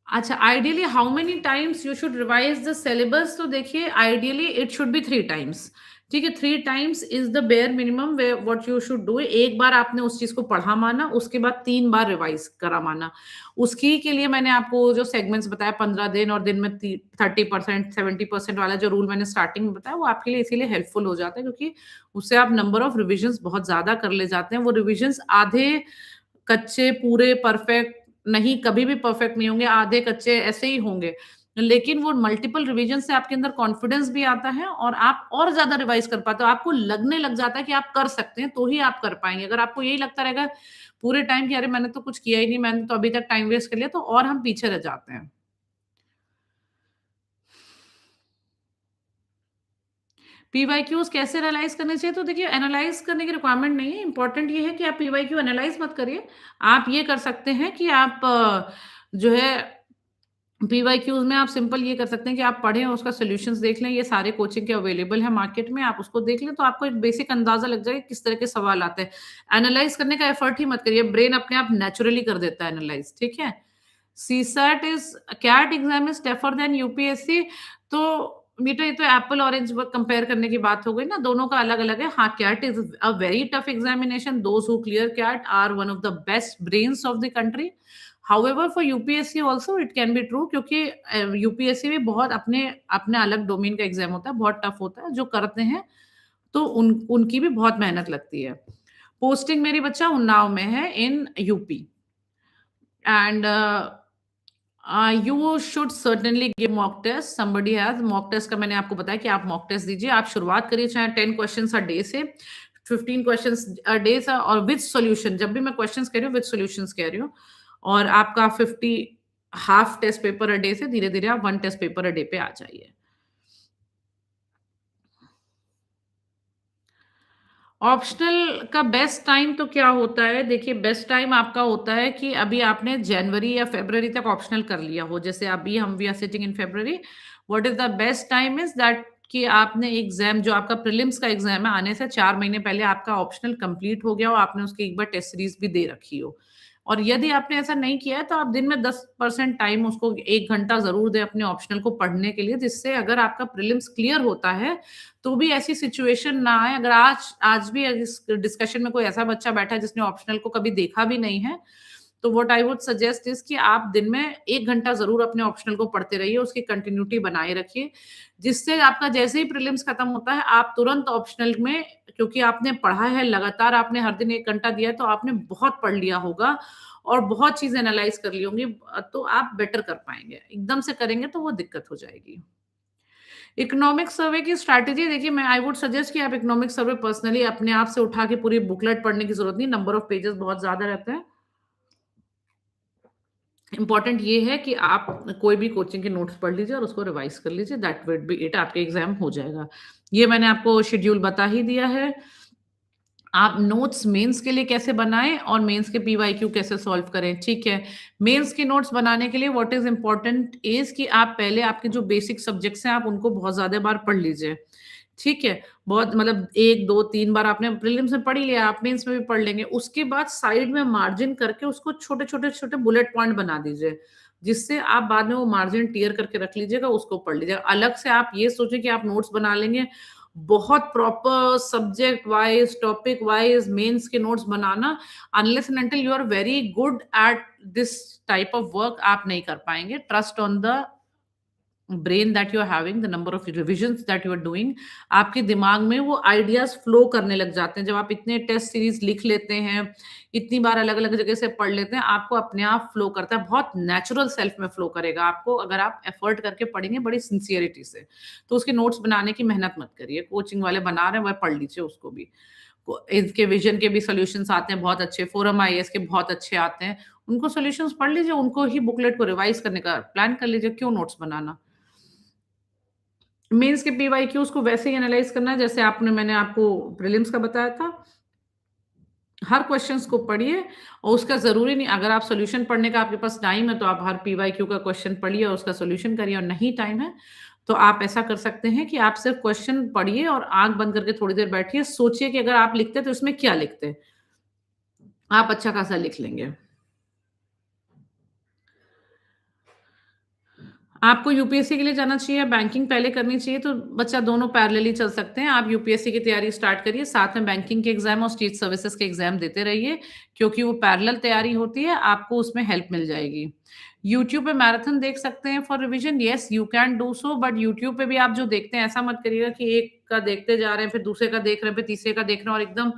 अच्छा, ideally how many times you should revise the syllabus? तो देखिए, ideally it should be 3 times. ठीक है, 3 times is the bare minimum way what you should do. एक बार आपने उस चीज़ को पढ़ा माना, उसके बाद 3 बार रिवाइज करा माना। उसकी के लिए मैंने आपको जो सेगमेंट्स बताया, 15 दिन और दिन में ती 30%, 70% वाला जो रूल मैंने स्टार्टिंग में बताया, वो आपके लिए इसीलिए हेल्पफुल हो जाता है, क्योंकि उससे आप नंबर ऑफ रिविजन्स बहुत ज़्यादा कर ले जाते हैं। वो रिविजन्स आधे कच्चे, पूरे परफेक्ट नहीं, कभी भी परफेक्ट नहीं होंगे, आधे कच्चे ऐसे ही होंगे। लेकिन वो मल्टीपल रिवीजन से आपके अंदर कॉन्फिडेंस भी आता है और आप और ज़्यादा रिवाइज़ कर पाते हो। आपको लगने लग जाता है कि आप कर सकते हैं, तो ही आप कर पाएँगे। अगर आपको यही लगता रहेगा पूरे टाइम कि अरे मैंने तो कुछ किया ही नहीं, मैंने तो अभी तक टाइम वेस्ट कर लिया, तो और हम पीछे रह जाते हैं। पीवाईक्यूज़ कैसे एनालाइज़ करने चाहिए? तो देखिए, एनालाइज़ करने की रिक्वायरमेंट नहीं है, इम्पोर्टेंट ये है कि आप पीवाईक्यू एनालाइज़ मत करिए। आप ये कर सकते हैं कि आप जो है पीवाईक्यूज़ में आप सिंपल ये कर सकते हैं कि आप पढ़ें और उसका सॉल्यूशंस देख लें। ये सारे कोचिंग के अवेलेबल हैं मार्केट में, आप उसको देख लें तो आपको एक बेसिक अंदाज़ा लग जाएगा किस तरह के सवाल आते हैं। एनालाइज़ करने का एफर्ट ही मत करिए, ब्रेन अपने आप नेचुरली कर देता है एनालाइज़, ठीक है? CSAT is CAT exam is tougher than UPSC. तो बेटा, ये तो एप्पल ऑरेंज व कंपेयर करने की बात हो गई ना, दोनों का अलग-अलग है। हाँ, CAT is a very tough examination, those who clear CAT are one of the best brains of the country. However for UPSC also it can be true, क्योंकि यूपीएससी भी बहुत अपने अपने अलग डोमेन का एग्ज़ाम होता है, बहुत टफ होता है। जो करते हैं, तो उनकी भी बहुत मेहनत लगती है। पोस्टिंग मेरी बच्चा उन्नाव में है in UP, and you should certainly give mock test. Somebody has mock test का मैंने आपको बताया कि आप मॉक टेस्ट दीजिए। आप शुरुआत करिए चाहे 10 क्वेश्चन्स अ डे से, 15 क्वेश्चन्स अ डे से, और विद सॉल्यूशन। जब भी मैं क्वेश्चन्स कह रही हूँ, विद सॉल्यूशंस कह रही हूँ। और आपका 50 half test paper a day से धीरे-धीरे आप 1 टेस्ट पेपर अ डे पे आ जाइए। ऑप्शनल का बेस्ट टाइम तो क्या होता है? देखिए, बेस्ट टाइम आपका होता है कि अभी आपने जनवरी या फ़रवरी तक ऑप्शनल कर लिया हो। जैसे अभी हम we are sitting in February, what is the best time is that कि आपने एग्ज़ाम जो आपका प्रीलिम्स का एग्ज़ाम है, आने से 4 महीने पहले आपका ऑप्शनल कंप्लीट हो गया हो, आपने उसकी एक बार टेस्ट सीरीज़ भी दे रखी हो। और यदि आपने ऐसा नहीं किया है, तो आप दिन में 10% टाइम उसको 1 घंटा ज़रूर दें अपने ऑप्शनल को पढ़ने के लिए, जिससे अगर आपका प्रीलिम्स क्लियर होता है, तो भी ऐसी सिचुएशन ना आए। अगर आज आज भी इस डिस्कशन में कोई ऐसा बच्चा बैठा है जिसने ऑप्शनल को कभी देखा भी नहीं है, तो what I would suggest is कि आप दिन में 1 घंटा ज़रूर अपने ऑप्शनल को पढ़ते रहिए, उसकी कंटिन्यूटी बनाए रखिए, जिससे आपका जैसे ही प्रीलिम्स खत्म होता है, आप तुरंत ऑप्शनल में, क्योंकि आपने पढ़ा है, लगातार आपने हर दिन 1 घंटा दिया है, तो आपने बहुत पढ़ लिया होगा और बहुत चीज़ें एनालाइज़ कर ली होंगी, तो आप बेटर कर पाएँगे। एकदम से करेंगे तो वो दिक्कत हो जाएगी। इकोनॉमिक सर्वे की स्ट्रैटेजी देखिए, मैं आई वुड सजेस्ट कि आप इकोनॉमिक सर्वे पर्सनली अपने आप से उठा के पूरी बुकलेट पढ़ने की ज़रूरत नहीं, नंबर ऑफ पेजेज़ बहुत ज़्यादा रहते हैं। इम्पोर्टेंट ये है कि आप कोई भी कोचिंग के नोट्स पढ़ लीजिए और उसको रिवाइज़ कर लीजिए, दैट वुड बी इट, आपके एग्ज़ाम हो जाएगा। ये मैंने आपको शेड्यूल बता ही दिया है। आप नोट्स मेंस के लिए कैसे बनाएँ और मेंस के पीवाईक्यू कैसे सॉल्व करें, ठीक है। मेंस के नोट्स बनाने के लिए व्हाट इज़ इम्पोर्टेंट इज़ कि आप पहले आपके जो बेसिक सब्जेक्ट्स हैं, आप उनको बहुत ज़्यादा बार पढ़ लीजिए, ठीक है। बहुत मतलब 1, 2, 3 बार आपने प्रीलिम्स में पढ़ ही लिया, आप मेंस में भी पढ़ लेंगे। उसके बाद साइड में मार्जिन करके उसको छोटे-छोटे बुलेट पॉइंट बना दीजिए, जिससे आप बाद में वो मार्जिन टियर करके रख लीजिएगा, उसको पढ़ लीजिएगा। अलग से आप ये सोचिए कि आप नोट्स बना लेंगे, बहुत proper subject wise, topic wise mains के नोट्स बनाना unless and until you are very good at this type of work आप नहीं कर पाएँगे। Trust on the brain that you are having, the number of revisions that you are doing, आपके दिमाग में वो आइडियाज़ फ्लो करने लग जाते हैं। जब आप इतने टेस्ट सीरीज़ लिख लेते हैं, इतनी बार अलग-अलग जगह से पढ़ लेते हैं, आपको अपने आप फ्लो करता है, बहुत नेचुरल सेल्फ में फ्लो करेगा आपको अगर आप एफर्ट करके पढ़ेंगे बड़ी सिंसियरिटी से। तो उसके नोट्स बनाने की मेहनत मत करिए, कोचिंग वाले बना रहे हैं, वह पढ़ लीजिए उसको भी। को इसके विज़न के भी सॉल्यूशंस आते हैं बहुत अच्छे, फोरम आईएएस के बहुत अच्छे आते हैं, उनको सॉल्यूशंस पढ़ लीजिए, उनको ही बुकलेट को रिवाइज़ करने का प्लान कर लीजिए, क्यों नोट्स बनाना? मेंस के पीवाईक्यूज़ को वैसे ही एनालाइज़ करना है जैसे आपने मैंने आपको प्रीलिम्स का बताया था। हर क्वेश्चन्स को पढ़िए और उसका ज़रूरी नहीं अगर आप सॉल्यूशन पढ़ने का आपके पास टाइम है तो आप हर पीवाईक्यू का क्वेश्चन पढ़िए और उसका सॉल्यूशन करिए और नहीं टाइम है, तो आप ऐसा कर सकते हैं कि आप सिर्फ़ क्वेश्चन पढ़िए और आँख बंद करके थोड़ी देर बैठिए, सोचिए कि अगर आप लिखते तो इसमें क्या लिखते? आप अच्छा खासा लिख लेंगे। आपको यूपीएससी के लिए जाना चाहिए, बैंकिंग पहले करनी चाहिए, तो बच्चा दोनों पैरेलली चल सकते हैं। आप यूपीएससी की तैयारी स्टार्ट करिए, साथ में बैंकिंग के एग्ज़ाम और स्टेट सर्विसेज़ के एग्ज़ाम देते रहिए, क्योंकि वो पैरेलल तैयारी होती है, आपको उसमें हेल्प मिल जाएगी। यूट्यूब पे मैराथन देख सकते हैं for revision, yes you can do so but YouTube पे भी आप जो देखते हैं, ऐसा मत करिएगा कि एक का देखते जा रहे हैं, फिर दूसरे का देख रहे हैं, फिर तीसरे का देख रहे हैं और एकदम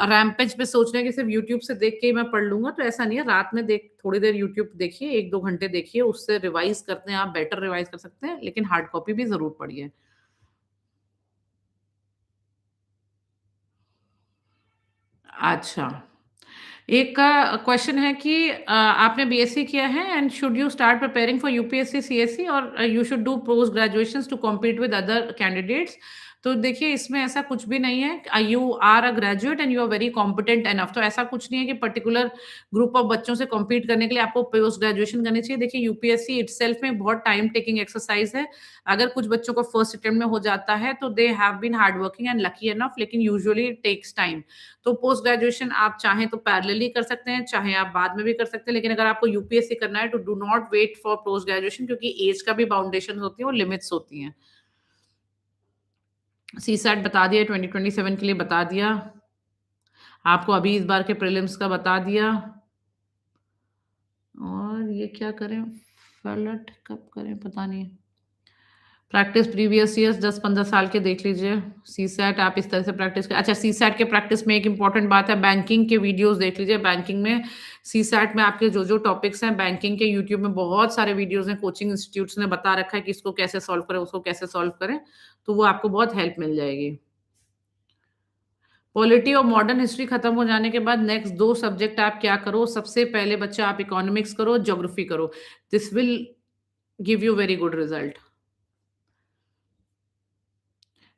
रैम्पेज पे सोच रहे हैं कि सिर्फ़ यूट्यूब से देख के ही मैं पढ़ लूँगा, तो ऐसा नहीं है। रात में देख थोड़ी देर यूट्यूब देखिए, 1-2 घंटे देखिए, उससे रिवाइज़ करते हैं आप बेटर रिवाइज़ कर सकते हैं, लेकिन हार्ड कॉपी भी ज़रूर पढ़िए। अच्छा, एक का क्वेश्चन है कि आपने बीएससी किया है and should you start preparing for UPSC, CSE और you should do post graduations to compete with other candidates. तो देखिए इसमें ऐसा कुछ भी नहीं है। You are a graduate and you are very competent enough, तो ऐसा कुछ नहीं है कि पर्टिकुलर ग्रुप ऑफ बच्चों से कॉम्पीट करने के लिए आपको पोस्ट ग्रेजुएशन करनी चाहिए। देखिए यूपीएससी इटसेल्फ में बहुत टाइम टेकिंग एक्सरसाइज है। अगर कुछ बच्चों को फर्स्ट अटेम्प्ट में हो जाता है तो they have been hard working and lucky enough, लेकिन यूजुअली इट टेक्स टाइम। तो पोस्ट ग्रेजुएशन आप चाहें तो पैरेलली कर सकते हैं, चाहे आप बाद में भी कर सकते हैं, लेकिन अगर आपको यूपीएससी करना है तो do not wait for post graduation, क्योंकि एज का भी बाउंडेशंस होती है और लिमिट्स होती हैं। सीसैट बता दिया, 2027 के लिए बता दिया, आपको अभी इस बार के प्रीलिम्स का बता दिया और ये क्या करें? फ्लर्ट कब करें पता नहीं। प्रैक्टिस प्रीवियस ईयर्स 10-15 साल के देख लीजिए। सीसैट आप इस तरह से प्रैक्टिस अच्छा, सीसैट के प्रैक्टिस में एक इम्पॉर्टेंट बात है, बैंकिंग के वीडियोज़ देख लीजिए। बैंकिंग में सीसैट में आपके जो-जो टॉपिक्स हैं बैंकिंग के, यूट्यूब में बहुत सारे वीडियोज़ हैं, कोचिंग इंस्टीट्यूट्स ने बता रखा है कि इसको कैसे सॉल्व करें, उसको कैसे सॉल्व करें, तो वो आपको बहुत हेल्प मिल जाएगी। पॉलिटी और मॉडर्न हिस्ट्री खत्म हो जाने के बाद नेक्स्ट 2 सब्जेक्ट आप क्या करो? सबसे पहले बच्चा आप इकोनॉमिक्स करो, ज्योग्राफी करो। This will give you very good result.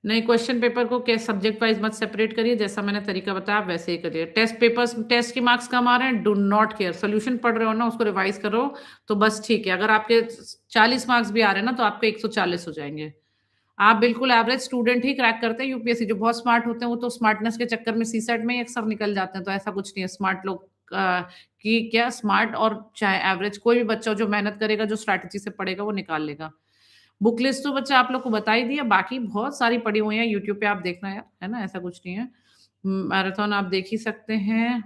नहीं, क्वेश्चन पेपर को क्या सब्जेक्ट वाइज़ मत सेपरेट करिए, जैसा मैंने तरीका बताया आप वैसे ही करिए। टेस्ट पेपर्स टेस्ट के मार्क्स कम आ रहे हैं, डू नॉट केयर, सॉल्यूशन पढ़ रहे हो ना, उसको रिवाइज़ करो, तो बस ठीक है। अगर आपके 40 मार्क्स भी आ रहे हैं ना, तो आपके 140 हो जाएँगे। आप बिल्कुल एवरेज स्टूडेंट ही क्रैक करते हैं यूपीएससी, जो बहुत स्मार्ट होते हैं, वो तो स्मार्टनेस के चक्कर में सीसैट में ही अक्सर निकल जाते हैं, तो ऐसा कुछ नहीं है। स्मार्ट लोग कि क्या स्मार्ट और चाहे एवरेज कोई भी बच्चा हो जो मेहनत करेगा, जो स्ट्रैटेजी से पढ़ेगा, वो निकाल लेगा। बुक लिस्ट तो बच्चा आप लोग को बता ही दिया, बाकी बहुत सारी पड़ी हुई हैं, यूट्यूब पे आप देखना यार, है ना? ऐसा कुछ नहीं है। मैराथन आप देख ही सकते हैं।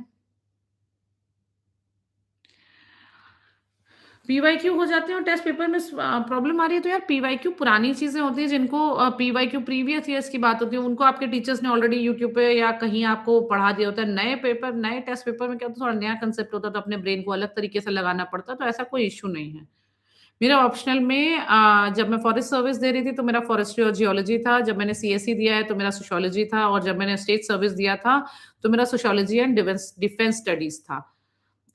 पीवाईक्यू हो जाते हैं और टेस्ट पेपर में प्रॉब्लम आ रही है, तो यार पीवाईक्यू पुरानी चीज़ें होती हैं जिनको पीवाईक्यू प्रीवियस ईयर्स की बात होती है, उनको आपके टीचर्स ने ऑलरेडी यूट्यूब पे या कहीं आपको पढ़ा दिया होता है। नए पेपर, नए टेस्ट पेपर में क्या होता है, थोड़ा नया कांसेप्ट होता है, तो अपने ब्रेन को अलग तरीके से लगाना पड़ता है, तो ऐसा कोई इश्यू नहीं है। मेरा ऑप्शनल में जब मैं फॉरेस्ट सर्विस दे रही थी, तो मेरा फॉरेस्ट्री और जियोलॉजी था। जब मैंने सीएसई दिया है, तो मेरा सोशियोलॉजी था और जब मैंने स्टेट सर्विस दिया था, तो मेरा sociology and defence defence studies था।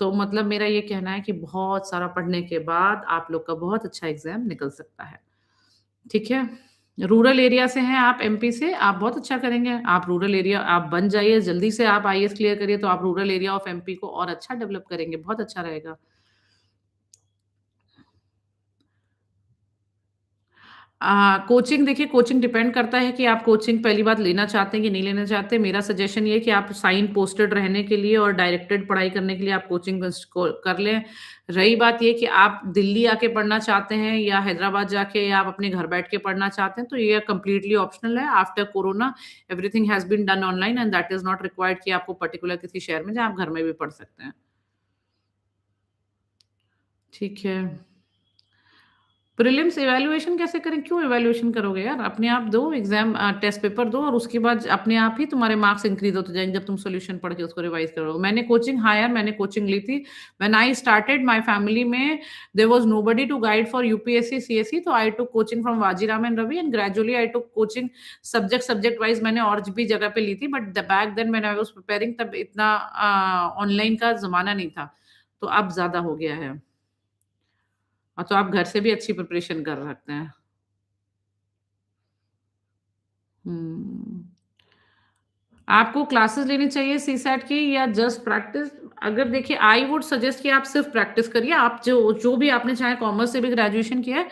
तो मतलब मेरा ये कहना है कि बहुत सारा पढ़ने के बाद आप लोग का बहुत अच्छा एग्ज़ाम निकल सकता है। ठीक है? रूरल एरिया से हैं आप एमपी से, आप बहुत अच्छा करेंगे। आप रूरल एरिया आप बन जाइए, जल्दी से आप आईएएस क्लियर करिए तो आप रूरल एरिया ऑफ एमपी को और अच्छा डेवलप करेंगे, बहुत अच्छा रहेगा। कोचिंग देखिए कोचिंग डिपेंड करता है कि आप कोचिंग पहली बात लेना चाहते हैं कि नहीं लेना चाहते। मेरा सजेशन ये है कि आप साइन पोस्टेड रहने के लिए और डायरेक्टेड पढ़ाई करने के लिए आप कोचिंग बस को कर लें। रही बात ये कि आप दिल्ली आके पढ़ना चाहते हैं या हैदराबाद जाके या आप अपने घर बैठ के पढ़ना चाहते हैं, तो ये कंप्लीटली ऑप्शनल है। After corona everything has been done online and that is not required कि आपको पर्टिकुलर किसी शहर में जाएँ, आप घर में भी पढ़ सकते हैं। ठीक है। प्रीलिम्स इवैल्यूएशन कैसे करें? क्यों इवैल्यूएशन करोगे यार? अपने आप दो एग्ज़ाम टेस्ट पेपर दो और उसके बाद अपने आप ही तुम्हारे मार्क्स इंक्रीज़ होते जाएँगे जब तुम सॉल्यूशन पढ़ के उसको रिवाइज़ करोगे। मैंने कोचिंग हाँ यार, मैंने कोचिंग ली थी। When I started my family में there was nobody to guide for UPSC, CSE तो I took coaching from Vajiram and Ravi and gradually I took coaching subject wise मैंने और भी जगह पे ली थी but the back then when I was preparing तब इतना ऑनलाइन का ज़माना नहीं था। तो अब ज़्यादा हो गया है। तो आप घर से भी अच्छी प्रिपरेशन कर सकते हैं। हुँ। आपको क्लासेस लेनी चाहिए सीसैट की या जस्ट प्रैक्टिस? अगर देखिए आई वुड सजेस्ट कि आप सिर्फ प्रैक्टिस करिए। आप जो जो भी आपने चाहे कॉमर्स से भी ग्रेजुएशन किया है,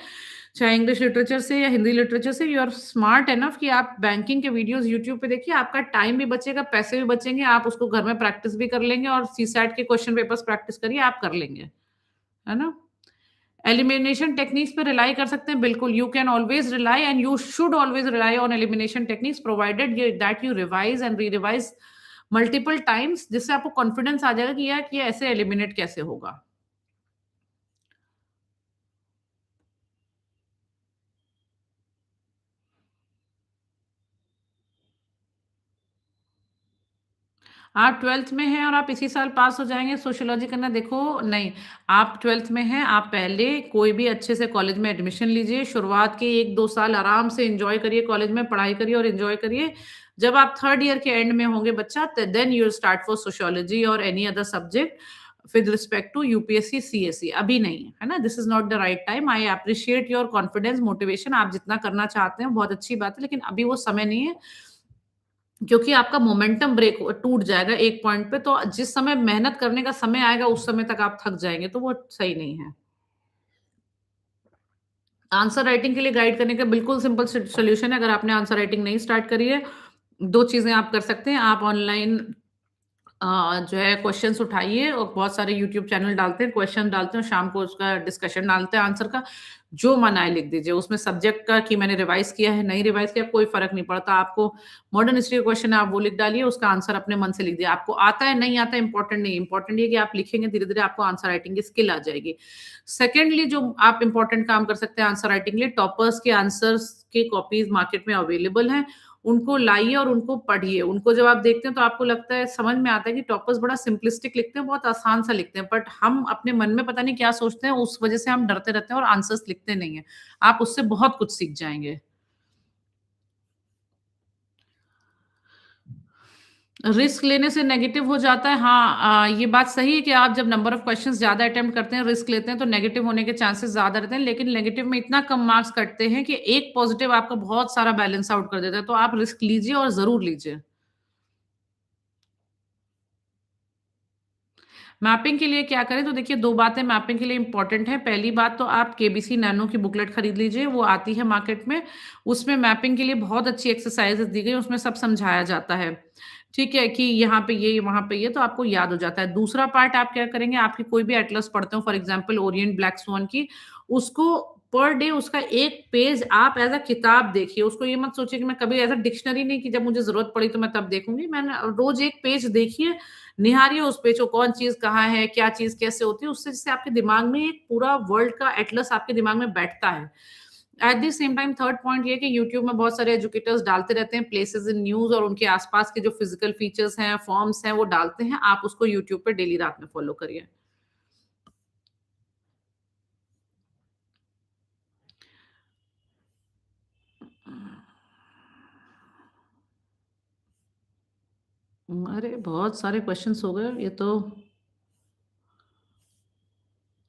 चाहे इंग्लिश लिटरेचर से या हिंदी लिटरेचर से, यू आर स्मार्ट इनफ कि आप बैंकिंग के वीडियोज़ यूट्यूब पे देखिए, आपका टाइम भी बचेगा, पैसे भी बचेंगे, आप उसको घर में प्रैक्टिस भी कर लेंगे और सीसैट के क्वेश्चन पेपर्स प्रैक्टिस करिए, आप कर लेंगे। है ना? एलिमिनेशन टेक्निक्स पे रिलाई कर सकते हैं, बिल्कुल। You can always rely and you should always rely on elimination techniques provided ये that you revise and re-revise multiple times जिससे आपको कॉन्फिडेंस आ जाएगा कि यार ये ऐसे एलिमिनेट कैसे होगा। आप 12th में हैं और आप इसी साल पास हो जाएँगे सोशियोलॉजी करना देखो नहीं, आप 12th में हैं, आप पहले कोई भी अच्छे से कॉलेज में एडमिशन लीजिए, शुरुआत के 1-2 साल आराम से एन्जॉय करिए कॉलेज में, पढ़ाई करिए और एन्जॉय करिए। जब आप 3rd ईयर के एंड में होंगे बच्चा त then you will start for sociology और any other subject with respect to UPSC, CSE अभी नहीं, है ना? This is not the right time. I appreciate your confidence, motivation आप जितना करना चाहते हैं बहुत अच्छी बात है, लेकिन अभी वो समय नहीं है क्योंकि आपका मोमेंटम ब्रेक टूट जाएगा एक पॉइंट पे, तो जिस समय मेहनत करने का समय आएगा, उस समय तक आप थक जाएँगे, तो वो सही नहीं है। आंसर राइटिंग के लिए गाइड करने का बिल्कुल सिंपल सॉल्यूशन है, अगर आपने आंसर राइटिंग नहीं स्टार्ट करी है, 2 चीज़ें आप कर सकते हैं, आप ऑनलाइन जो है क्वेश्चन्स उठाइए और बहुत सारे यूट्यूब चैनल डालते हैं, क्वेश्चन डालते हैं, शाम को उसका डिस्कशन डालते हैं आंसर का। जो मन आए लिख दीजिए, उसमें सब्जेक्ट का कि मैंने रिवाइज़ किया है, नहीं रिवाइज़ किया, कोई फ़र्क नहीं पड़ता। आपको मॉडर्न हिस्ट्री का क्वेश्चन है, आप वो लिख डालिए, उसका आंसर अपने मन से लिख दिया। आपको आता है, नहीं आता है, इम्पोर्टेंट नहीं है। इम्पोर्टेंट ये है कि आप लिखेंगे, धीरे-धीरे आपको आंसर राइटिंग की स्किल आ जाएगी। सेकेंडली जो आप इम्पोर्टेंट काम कर सकते हैं आंसर राइटिंग के लिए, टॉपर्स के आंसर्स के कॉपीज़ मार्केट में अवेलेबल हैं। उनको लाइए और उनको पढ़िए। उनको जब आप देखते हैं तो आपको लगता है समझ में आता है कि टॉपर्स बड़ा सिंपलिस्टिक लिखते हैं, बहुत आसान सा लिखते हैं, बट हम अपने मन में पता नहीं क्या सोचते हैं, उस वज़ह से हम डरते रहते हैं और आंसर्स लिखते नहीं हैं। आप उससे बहुत कुछ सीख जाएँगे। रिस्क लेने से नेगेटिव हो जाता है, हाँ ये बात सही है कि आप जब नंबर ऑफ क्वेश्चंस ज़्यादा अटेम्प्ट करते हैं, रिस्क लेते हैं, तो नेगेटिव होने के चांसेस ज़्यादा रहते हैं, लेकिन नेगेटिव में इतना कम मार्क्स कटते हैं कि एक पॉजिटिव आपका बहुत सारा बैलेंस आउट कर देता है, तो आप रिस्क लीजिए और ज़रूर लीजिए। मैपिंग के लिए क्या करें? तो देखिए 2 बातें मैपिंग के लिए इम्पोर्टेंट हैं। पहली बात तो आप केबीसी नैनो की बुकलेट खरीद लीजिए, वो आती है मार्केट में। उसमें मैपिंग के लिए बहुत अच्छी एक्सरसाइज़ेज़ दी गई हैं, उसमें सब समझाया जाता है। ठीक है? कि यहाँ पे ये, वहाँ पे ये, तो आपको याद हो जाता है। दूसरा पार्ट आप क्या करेंगे, आपकी कोई भी एटलस पढ़ते हो for example Orient black swan की, उसको पर डे उसका 1 पेज आप एज़ अ किताब देखिए। उसको ये मत सोचिए कि मैं कभी एज़ अ डिक्शनरी नहीं कि जब मुझे ज़रूरत पड़ी तो मैं तब देखूँगी। मैंने रोज़ 1 पेज देखिए, निहारिए उस पेज को, कौन चीज़ कहाँ है, क्या चीज़ कैसे होती है, उससे जिससे आपके दिमाग में एक पूरा वर्ल्ड का एटलस आपके दिमाग में बैठता है। Eight the same time third point ये है कि यूट्यूब में बहुत सारे एजुकेटर्स डालते रहते हैं प्लेसेस इन न्यूज़ और उनके आस-पास के जो फिज़िकल फीचर्स हैं, फॉर्म्स हैं, वो डालते हैं। आप उसको यूट्यूब पे डेली रात में फ़ॉलो करिए। अरे! बहुत सारे क्वेश्चन्स हो गए, ये तो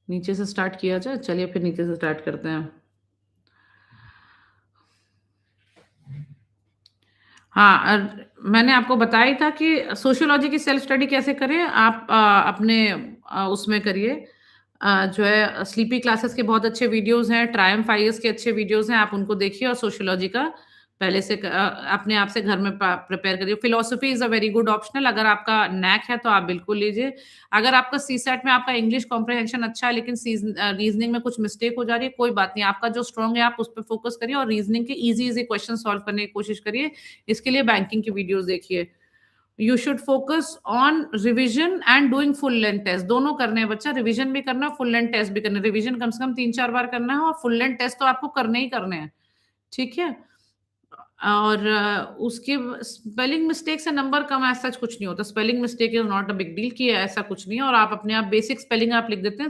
नीचे से स्टार्ट किया जाए? चलिए फिर नीचे से स्टार्ट करते हैं। हाँ, मैंने आपको बताया ही था कि सोशियोलॉजी की सेल्फ स्टडी कैसे करें, आप अपने उसमें करिए। जो है स्लीपी क्लासेस के बहुत अच्छे वीडियोज़ हैं, ट्रायम्फ आईएएस के अच्छे वीडियोज़ हैं, आप उनको देखिए और सोशियोलॉजी का पहले से अपने आप से घर में प्रिपेयर करिए। Philosophy is a very good optional, अगर आपका नैक है तो आप बिल्कुल लीजिए। अगर आपका सीसैट में आपका इंग्लिश कॉम्प्रिहेंशन अच्छा है लेकिन रीज़निंग में कुछ मिस्टेक हो जा रही है, कोई बात नहीं, आपका जो स्ट्रॉन्ग है आप उस पे फ़ोकस करिए और रीज़निंग के ईज़ी-ईज़ी क्वेश्चन सॉल्व करने की कोशिश करिए। इसके लिए बैंकिंग की वीडियोज़ देखिए। You should focus on revision and doing full length test, दोनों करने हैं बच्चा, रिविजन भी करना है, फुल लेंथ टेस्ट भी करना है। रिविजन कम से कम 3-4 बार करना है और फुल लेंथ टेस्ट तो आपको करने ही करने हैं, ठीक है? और उसके स्पेलिंग मिस्टेक से नंबर कम एज़ सच कुछ नहीं होता। Spelling mistake is not a big deal कि ऐसा कुछ नहीं है और आप अपने आप बेसिक स्पेलिंग आप लिख देते हैं।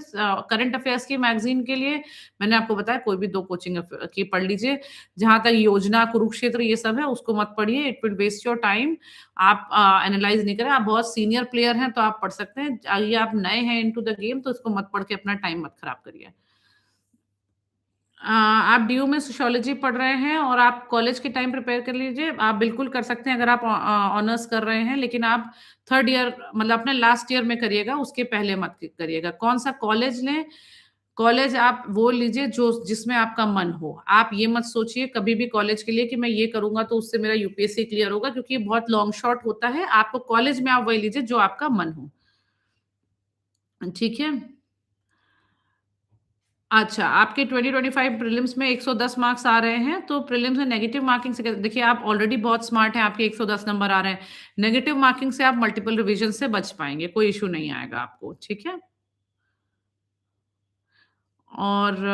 करंट अफेयर्स की मैगज़ीन के लिए मैंने आपको बताया कोई भी 2 कोचिंग की पढ़ लीजिए। जहाँ तक योजना, कुरुक्षेत्र ये सब है उसको मत पढ़िए, it will waste your time. आप एनालाइज़ नहीं करें, आप बहुत सीनियर प्लेयर हैं तो आप पढ़ सकते हैं। ये आप नए हैं इंटू द गेम तो इसको मत पढ़ के अपना टाइम मत खराब करिए। आप डीयू में सोशियोलॉजी पढ़ रहे हैं और आप कॉलेज के टाइम प्रिपेयर कर लीजिए। आप बिल्कुल कर सकते हैं अगर आप ऑनर्स कर रहे हैं, लेकिन आप 3rd ईयर मतलब अपने लास्ट ईयर में करिएगा, उसके पहले मत करिएगा। कौन-सा कॉलेज लें? कॉलेज आप वो लीजिए जो जिसमें आपका मन हो। आप ये मत सोचिए कभी भी कॉलेज के लिए कि मैं ये करूँगा तो उससे मेरा यूपीएससी क्लियर होगा क्योंकि ये बहुत लॉन्ग शॉट होता है। आपको कॉलेज में आप वही लीजिए जो आपका मन हो। ठीक है? अच्छा, आपके 2025 प्रीलिम्स में 110 मार्क्स आ रहे हैं, तो प्रीलिम्स में नेगेटिव मार्किंग से देखिए आप ऑलरेडी बहुत स्मार्ट हैं, आपके 110 नंबर आ रहे हैं। नेगेटिव मार्किंग से आप मल्टीपल रिविज़न से बच पाएँगे, कोई इश्यू नहीं आएगा आपको, ठीक है? और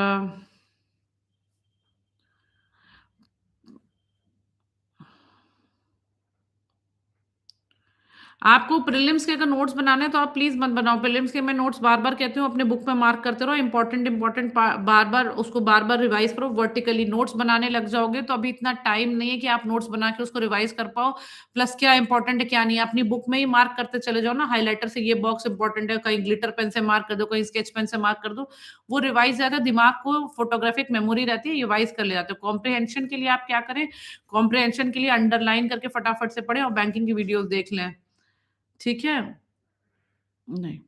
आपको प्रीलिम्स के अगर नोट्स बनाने हैं तो आप प्लीज़ मत बनाओ। प्रीलिम्स के मैं नोट्स बार-बार कहती हूँ अपने बुक में मार्क करते रहो। इम्पोर्टेंट इम्पोर्टेंट बार-बार उसको बार-बार रिवाइज़ करो। वर्टिकली नोट्स बनाने लग जाओगे तो अभी इतना टाइम नहीं है कि आप नोट्स बना के उसको रिवाइज़ कर पाओ। प्लस क्या इम्पोर्टेंट है, क्या नहीं है, अपनी बुक में ही मार्क करते चले जाओ ना। हाइलाइटर से ये बॉक्स इम्पोर्टेंट है, कहीं ग्लिटर पेन से मार्क कर दो, कहीं स्केच पेन से मार्क कर दो। वो रिवाइज़ ज़्यादा दिमाग को फोटोग्राफिक मेमोरी रहती है, रिवाइज़ कर ले जाते हो। कॉम्प्रिहेंशन के लिए आप क्या करें, कॉम्प्रिहेंशन के लिए अंडरलाइन करके फटाफट से पढ़ें और बैंकिंग की वीडियोज़ देख लें। ठीक है? नहीं।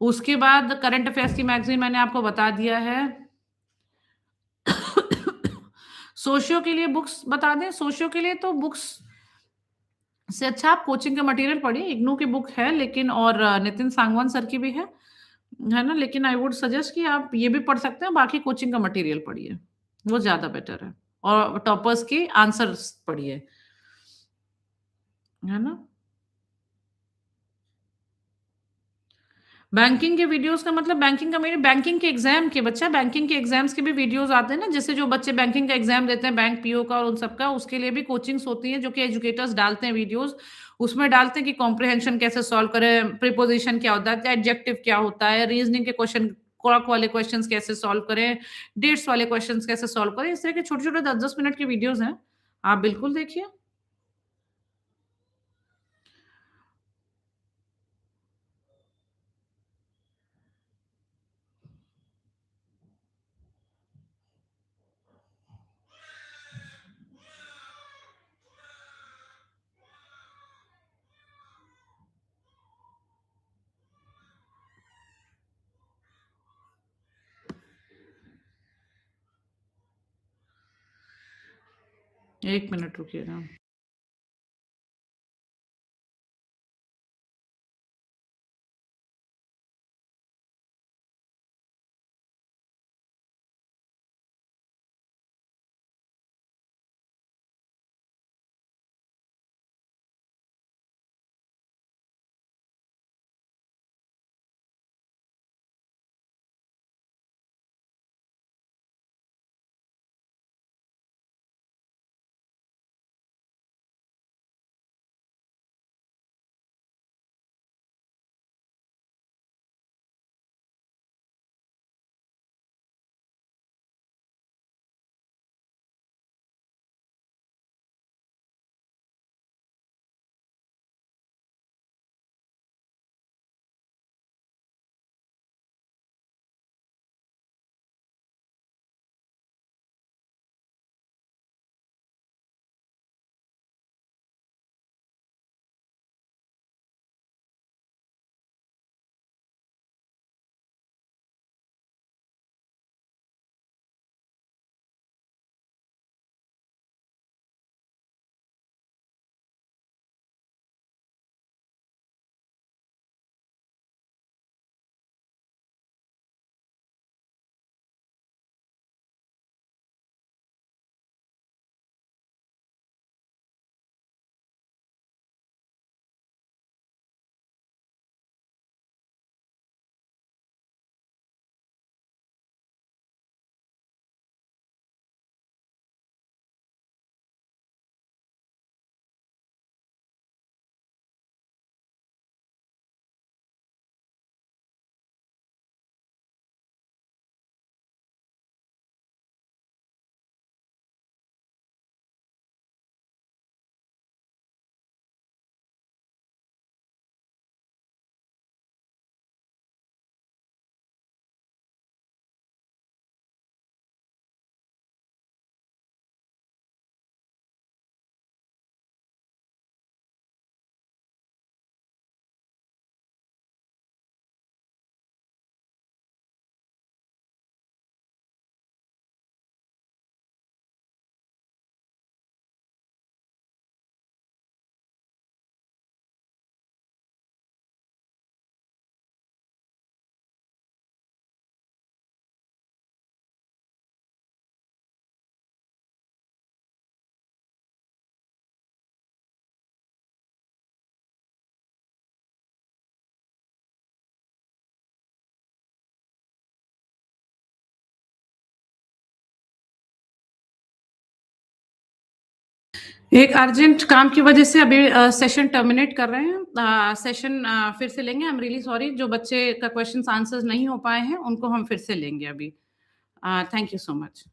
उसके बाद करंट अफेयर्स की मैगज़ीन मैंने आपको बता दिया है। सोशियो के लिए बुक्स बता दें, सोशियो के लिए तो बुक्स से अच्छा आप कोचिंग का मटेरियल पढ़िए, इग्नू की बुक है लेकिन और नितिन सांगवान सर की भी है ना? लेकिन आई वुड सजेस्ट कि आप ये भी पढ़ सकते हैं, बाकी कोचिंग का मटेरियल पढ़िए, वो ज़्यादा बेटर है और टॉपर्स के आंसर्स पढ़िए, है ना? बैंकिंग के वीडियोज़ का मतलब बैंकिंग का मेरे बैंकिंग के एग्ज़ाम के बच्चा बैंकिंग के एग्ज़ाम्स के भी वीडियोज़ आते हैं ना, जैसे जो बच्चे बैंकिंग का एग्ज़ाम देते हैं, बैंक पीओ का और उन सब का, उसके लिए भी कोचिंग्स होती हैं, जो कि एजुकेटर्स डालते हैं वीडियोज़। उसमें डालते हैं कि कॉम्प्रिहेंशन कैसे सॉल्व करें, प्रीपोज़िशन क्या होता है, एडजेक्टिव क्या होता है, रीज़निंग के क्वेश्चन क्लॉक वाले क्वेश्चन्स कैसे सॉल्व करें, डेट्स वाले क्वेश्चन्स कैसे सॉल्व करें, इस तरह के छोटे-छोटे 10-10 मिनट के वीडियोज़ हैं। आप बिल्कुल देखिए। 1 मिनट रुकिएगा। एक अर्जेंट काम की वजह से अभी सेशन टर्मिनेट कर रहे हैं। सेशन फिर से लेंगे। आई एम रियली सॉरी, जो बच्चे का क्वेश्चन्स आंसर्स नहीं हो पाए हैं, उनको हम फिर से लेंगे अभी। Thank you so much.